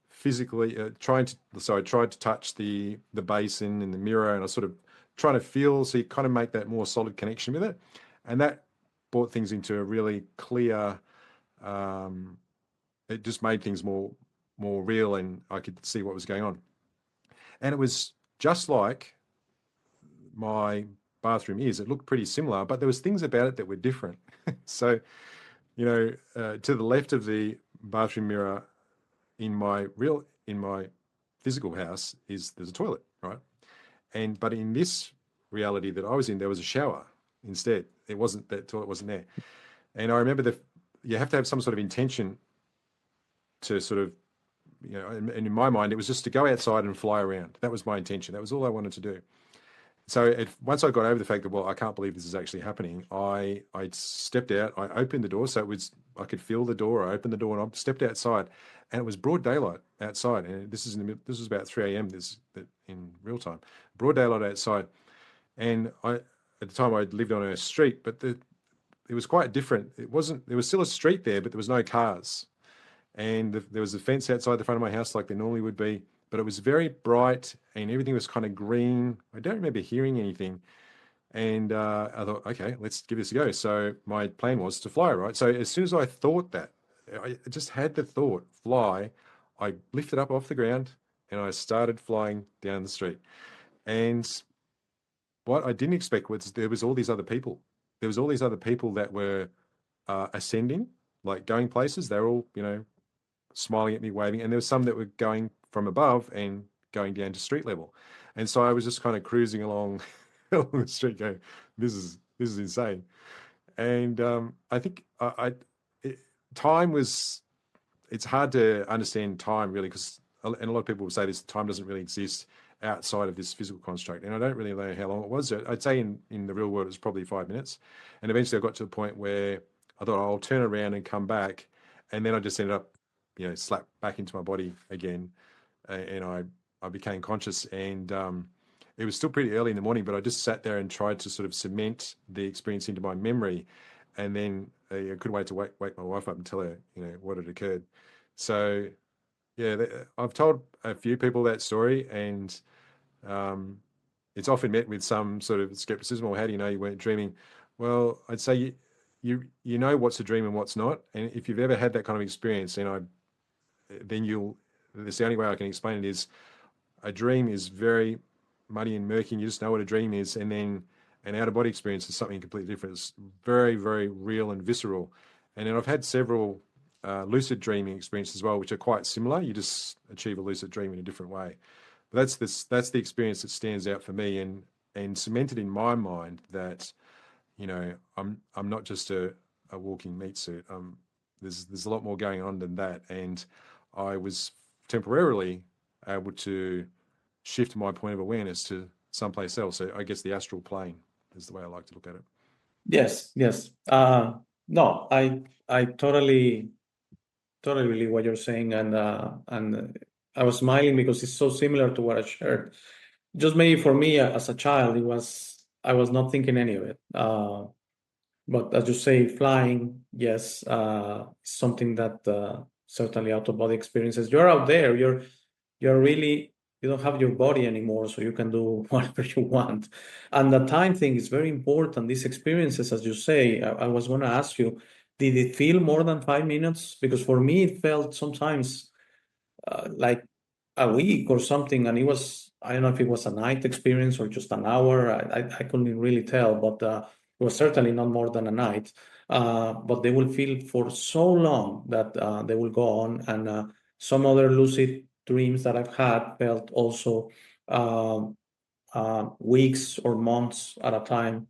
physically I tried to touch the basin and the mirror, and I sort of trying to feel, so you kind of make that more solid connection with it, and that brought things into a really clear. It just made things more real, and I could see what was going on. And it was just like my bathroom is. It looked pretty similar, but there was things about it that were different. So, to the left of the bathroom mirror in my physical house there's a toilet, right? But in this reality that I was in, there was a shower instead. That toilet wasn't there. And I remember you have to have some sort of intention to sort of, and in my mind, it was just to go outside and fly around. That was my intention. That was all I wanted to do. So once I got over the fact that, well, I can't believe this is actually happening, I stepped out, I opened the door. So I could feel the door. I opened the door and I stepped outside, and it was broad daylight outside. And this was about 3 a.m. In real time, broad daylight outside. And at the time I lived on a street, but it was quite different. There was still a street there, but there was no cars. And there was a fence outside the front of my house like there normally would be, but it was very bright and everything was kind of green. I don't remember hearing anything. And I thought, okay, let's give this a go. So my plan was to fly, right? So as soon as I thought that, I just had the thought, fly, I lifted up off the ground and I started flying down the street. And what I didn't expect was there was all these other people. There was all these other people that were ascending, like going places. They're all, smiling at me, waving, and there was some that were going from above and going down to street level. And so I was just kind of cruising along the street going, this is insane. And I think time was, it's hard to understand time really, because, and a lot of people will say this, time doesn't really exist outside of this physical construct. And I don't really know how long it was. I'd say in the real world, it was probably 5 minutes. And eventually I got to the point where I thought, I'll turn around and come back. And then I just ended up, slapped back into my body again. And I became conscious. And it was still pretty early in the morning, but I just sat there and tried to sort of cement the experience into my memory. And then I couldn't wait to wake my wife up and tell her, what had occurred. So, yeah, I've told a few people that story, and it's often met with some sort of skepticism. Or how do you know you weren't dreaming? Well, I'd say you know what's a dream and what's not. And if you've ever had that kind of experience, then that's the only way I can explain it is a dream is very muddy and murky. And you just know what a dream is, and then an out-of-body experience is something completely different. It's very, very real and visceral. And then I've had several lucid dreaming experiences as well, which are quite similar. You just achieve a lucid dream in a different way. But that's the experience that stands out for me and cemented in my mind that, I'm not just a walking meat suit. There's a lot more going on than that. And I was temporarily able to shift my point of awareness to someplace else. So I guess the astral plane is the way I like to look at it. Yes. No, I totally believe what you're saying, and I was smiling because it's so similar to what I shared. Just maybe for me as a child, I was not thinking any of it. But as you say, flying, yes, something that certainly out of body experiences. You're out there. You're really, you don't have your body anymore, so you can do whatever you want. And the time thing is very important. These experiences, as you say, I was going to ask you, did it feel more than 5 minutes? Because for me, it felt sometimes like a week or something. And I don't know if it was a night experience or just an hour. I couldn't really tell, but it was certainly not more than a night. But they will feel for so long that they will go on. And some other lucid dreams that I've had felt also weeks or months at a time.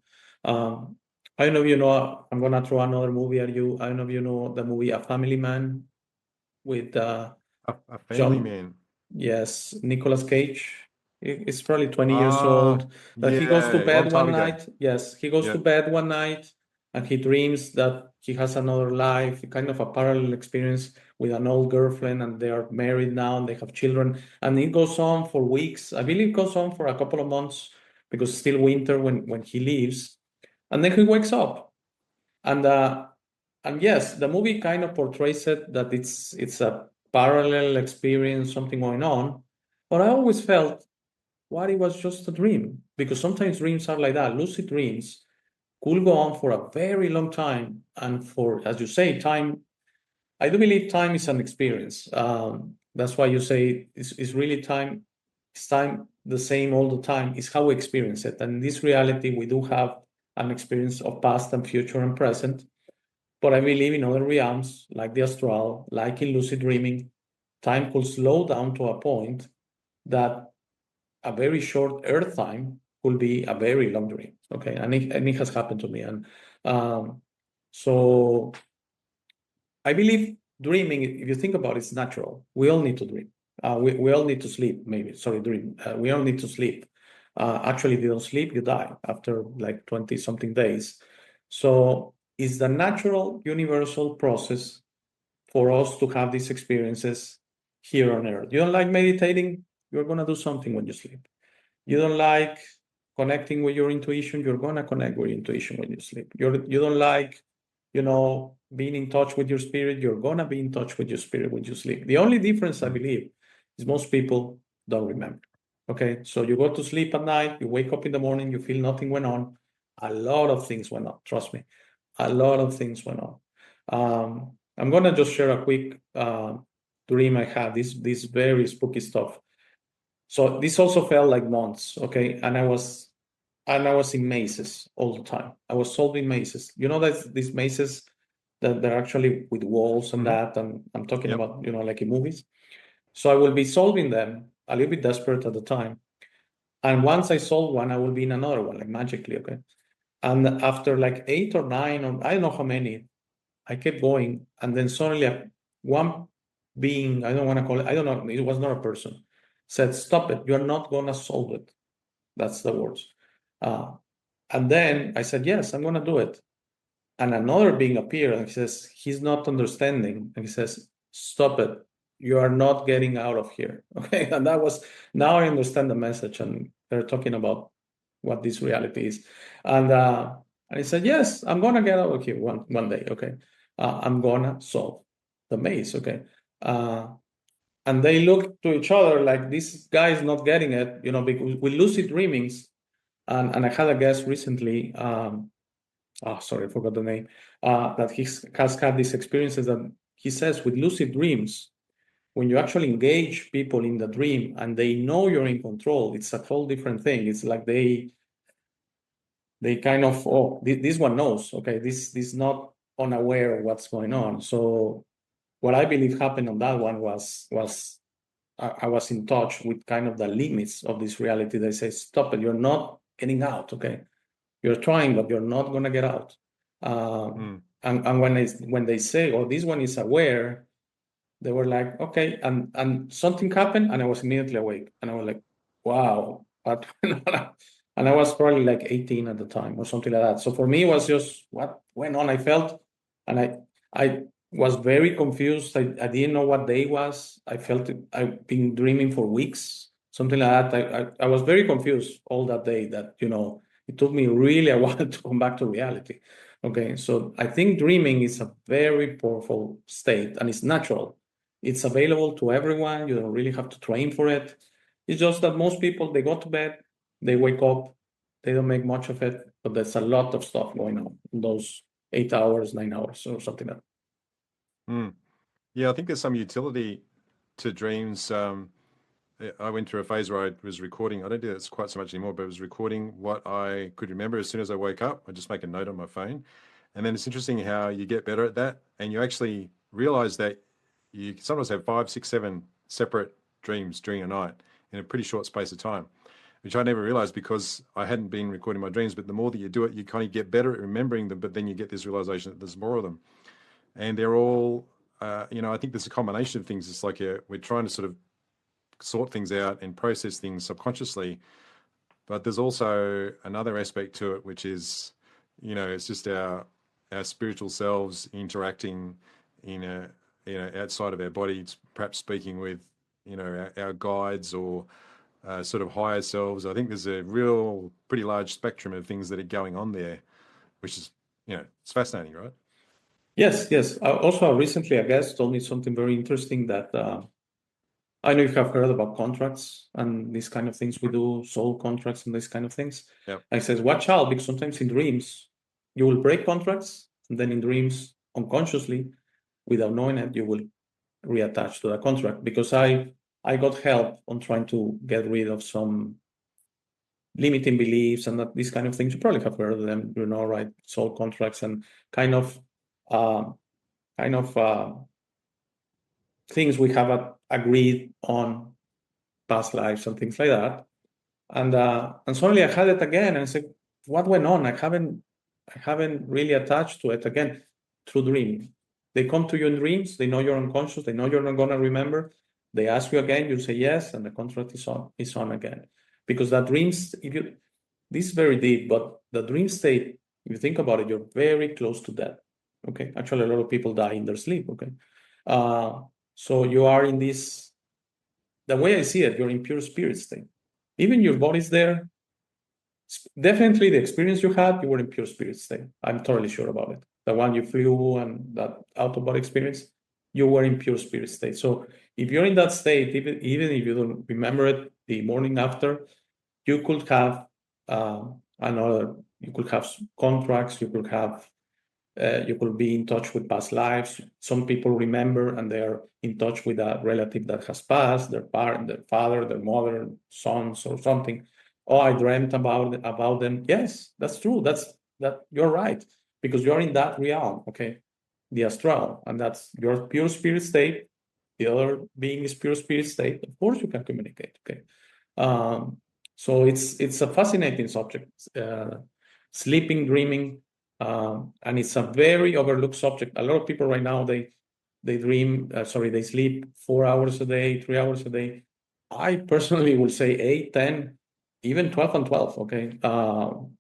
I don't know if you know, I'm going to throw another movie at you. I don't know if you know the movie A Family Man with A Family John, Man. yes, Nicolas Cage. It's probably 20 years old. But he goes to Yeah, bed long time one ago. night. Yes, he goes to Yep. bed one night and he dreams that he has another life, kind of a parallel experience with an old girlfriend, and they are married now and they have children. And it goes on for weeks. I believe it goes on for a couple of months because it's still winter when he leaves. And then he wakes up. And yes, the movie kind of portrays it that it's a parallel experience, something going on. But I always felt what it was just a dream, because sometimes dreams are like that. Lucid dreams could go on for a very long time, and for, as you say, time. I do believe time is an experience. That's why you say it's really time. It's time the same all the time. It's how we experience it. And in this reality, we do have an experience of past and future and present. But I believe in other realms, like the astral, like in lucid dreaming, time could slow down to a point that a very short Earth time could be a very long dream. Okay, and it has happened to me, and so I believe dreaming, if you think about it, it's natural. We all need to dream. We all need to sleep, maybe. Sorry, dream. We all need to sleep. Actually, if you don't sleep, you die after like 20 something days. So it's the natural, universal process for us to have these experiences here on earth. You don't like meditating, you're going to do something when you sleep. You don't like connecting with your intuition, you're going to connect with your intuition when you sleep. You don't like, being in touch with your spirit, you're going to be in touch with your spirit when you sleep. The only difference, I believe, is most people don't remember. Okay, so you go to sleep at night, you wake up in the morning, you feel nothing went on. A lot of things went on, trust me. A lot of things went on. I'm gonna just share a quick dream I had, this very spooky stuff. So this also felt like months, okay? And I was in mazes all the time. I was solving mazes. You know that these mazes that they're actually with walls and that, and I'm talking Yep. about, like in movies. So I will be solving them, a little bit desperate at the time. And once I solve one, I will be in another one, like magically, okay? And after like 8 or 9, or I don't know how many, I kept going. And then suddenly one being, I don't want to call it, I don't know, it was not a person, said, "Stop it, you're not going to solve it." That's the words. And then I said, "Yes, I'm going to do it." And another being appeared and he says, "He's not understanding." And he says, "Stop it. You are not getting out of here." Okay. And now I understand the message, and they're talking about what this reality is. And he said, "Yes, I'm going to get out of here one day. Okay. I'm going to solve the maze." Okay. And they look to each other like, this guy is not getting it, because with lucid dreamings. And I had a guest recently, sorry, I forgot the name, that he has had these experiences that he says with lucid dreams, when you actually engage people in the dream and they know you're in control, it's a whole different thing. It's like they kind of, this one knows, okay, this is not unaware of what's going on. So what I believe happened on that one was I was in touch with kind of the limits of this reality. They say, "Stop it, you're not getting out, okay? You're trying, but you're not going to get out." And when they say, "Oh, this one is aware," they were like, "Okay." And something happened, and I was immediately awake. And I was like, "Wow." And I was probably like 18 at the time or something like that. So for me, it was just what went on. I felt, and I was very confused. I didn't know what day was. I felt it. I've been dreaming for weeks, something like that. I was very confused all that day. That it took me really a while to come back to reality. Okay, so I think dreaming is a very powerful state, and it's natural. It's available to everyone. You don't really have to train for it. It's just that most people, they go to bed, they wake up, they don't make much of it, but there's a lot of stuff going on in those 8 hours, 9 hours, or something like that. Yeah, I think there's some utility to dreams. I went through a phase where I was recording. I don't do this quite so much anymore, but I was recording what I could remember as soon as I woke up. I just make a note on my phone. And then it's interesting how you get better at that. And you actually realize that you sometimes have 5, 6, 7 separate dreams during a night in a pretty short space of time, which I never realized because I hadn't been recording my dreams. But the more that you do it, you kind of get better at remembering them. But then you get this realization that there's more of them. And they're all, I think there's a combination of things. It's like we're trying to sort of sort things out and process things subconsciously. But there's also another aspect to it, which is, it's just our spiritual selves interacting in outside of our body, perhaps speaking with, our guides or sort of higher selves. I think there's a pretty large spectrum of things that are going on there, which is, it's fascinating, right? Yes, yes. Also, recently, a guest told me something very interesting that I know you have heard about contracts and these kind of things. We do soul contracts and these kind of things. Yep. And he says, watch out, because sometimes in dreams, you will break contracts, and then in dreams, unconsciously, without knowing it, you will reattach to the contract. Because I got help on trying to get rid of some limiting beliefs and these kind of things. You probably have heard of them, right? Soul contracts and kind of things we have agreed on past lives and things like that. And suddenly I had it again, and I said, "What went on? I haven't really attached to it again through dreaming." They come to you in dreams. They know you're unconscious. They know you're not going to remember. They ask you again, you say yes, and the contract is on again. Because that dreams, this is very deep, but the dream state, if you think about it, you're very close to death. Okay, actually, a lot of people die in their sleep. Okay, so you are in this. The way I see it, you're in pure spirit state. Even your body's there. Definitely, the experience you had, you were in pure spirit state. I'm totally sure about it. The one you flew and that out-of-body experience, you were in pure spirit state. So if you're in that state, even if you don't remember it the morning after, you could have you could have contracts, you could be in touch with past lives. Some people remember and they're in touch with a relative that has passed, their parent, their father, their mother, sons, or something. Oh, I dreamt about them. Yes, that's true. That you're right, because you're in that realm, okay? The astral, and that's your pure spirit state. The other being is pure spirit state. Of course, you can communicate, okay? So it's a fascinating subject, sleeping, dreaming, and it's a very overlooked subject. A lot of people right now, they sleep 4 hours a day, 3 hours a day. I personally will say 8, 10, even 12 and 12, okay?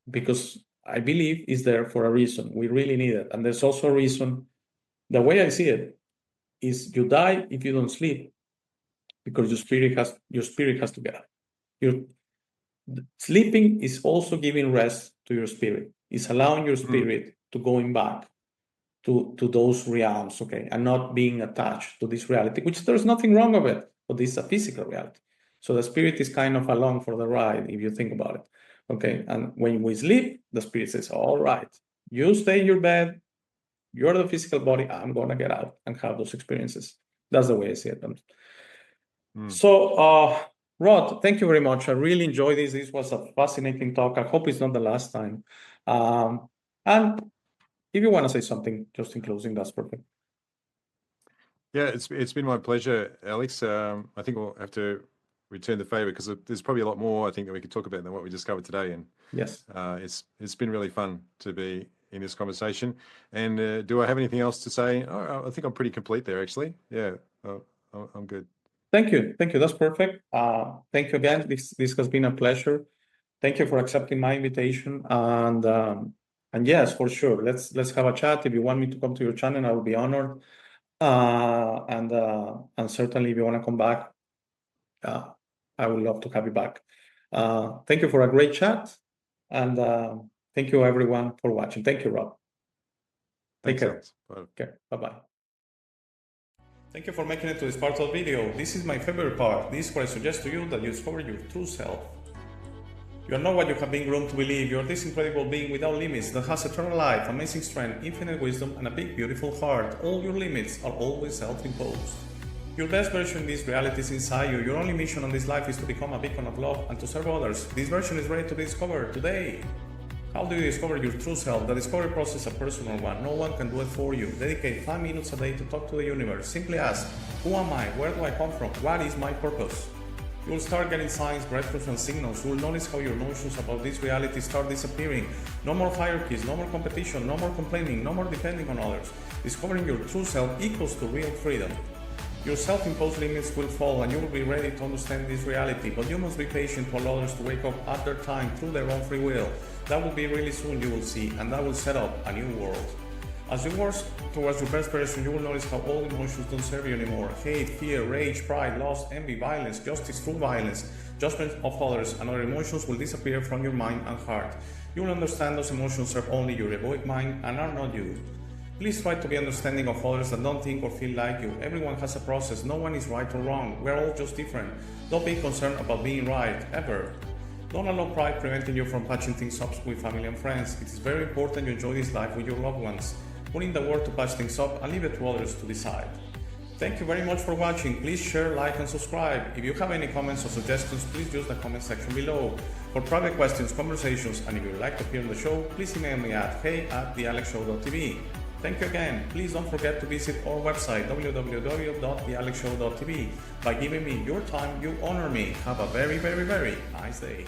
Because I believe it's there for a reason. We really need it. And there's also a reason. The way I see it is you die if you don't sleep, because your spirit has to get up. Sleeping is also giving rest to your spirit. It's allowing your spirit to going back to those realms, okay, and not being attached to this reality, which there's nothing wrong with it, but this is a physical reality. So the spirit is kind of along for the ride, if you think about it, okay? And when we sleep, the spirit says, all right, you stay in your bed, you're the physical body, I'm going to get out and have those experiences. That's the way I see it. So, Rod, thank you very much. I really enjoyed this. This was a fascinating talk. I hope it's not the last time. And if you want to say something just in closing, that's perfect. Yeah, it's been my pleasure, Alex. I think we'll have to return the favor, because there's probably a lot more I think that we could talk about than what we discovered today. And yes, it's been really fun to be in this conversation. And do I have anything else to say? Oh, I think I'm pretty complete there, actually. Yeah, I'm good. Thank you. That's perfect. Thank you again. This has been a pleasure. Thank you for accepting my invitation. And yes, for sure, let's have a chat. If you want me to come to your channel, I will be honored. And certainly, if you want to come back, I would love to have you back. Thank you for a great chat, and thank you everyone for watching. Thank you, Rob. Take care. Okay, bye-bye. Thank you for making it to this part of the video. This is my favorite part. This is where I suggest to you that you discover your true self. You are not what you have been groomed to believe. You are this incredible being without limits that has eternal life, amazing strength, infinite wisdom, and a big, beautiful heart. All your limits are always self-imposed. Your best version in this reality is inside you. Your only mission on this life is to become a beacon of love and to serve others. This version is ready to be discovered today. How do you discover your true self? The discovery process is a personal one. No one can do it for you. Dedicate 5 minutes a day to talk to the universe. Simply ask, who am I? Where do I come from? What is my purpose? You will start getting signs, breakthroughs, and signals. You will notice how your notions about this reality start disappearing. No more hierarchies, no more competition, no more complaining, no more depending on others. Discovering your true self equals to real freedom. Your self-imposed limits will fall and you will be ready to understand this reality, but you must be patient to allow others to wake up at their time through their own free will. That will be really soon, you will see, and that will set up a new world. As you work towards your best version, you will notice how all emotions don't serve you anymore. Hate, fear, rage, pride, lust, envy, violence, justice through violence, judgment of others, and other emotions will disappear from your mind and heart. You will understand those emotions serve only your egoic mind and are not you. Please try to be understanding of others that don't think or feel like you. Everyone has a process. No one is right or wrong. We're all just different. Don't be concerned about being right, ever. Don't allow pride preventing you from patching things up with family and friends. It is very important you enjoy this life with your loved ones. Put in the work to patch things up and leave it to others to decide. Thank you very much for watching. Please share, like, and subscribe. If you have any comments or suggestions, please use the comment section below. For private questions, conversations, and if you would like to appear on the show, please email me at hey@thealexshow.tv. Thank you again. Please don't forget to visit our website, www.thealexshow.tv. By giving me your time, you honor me. Have a very, very, very nice day.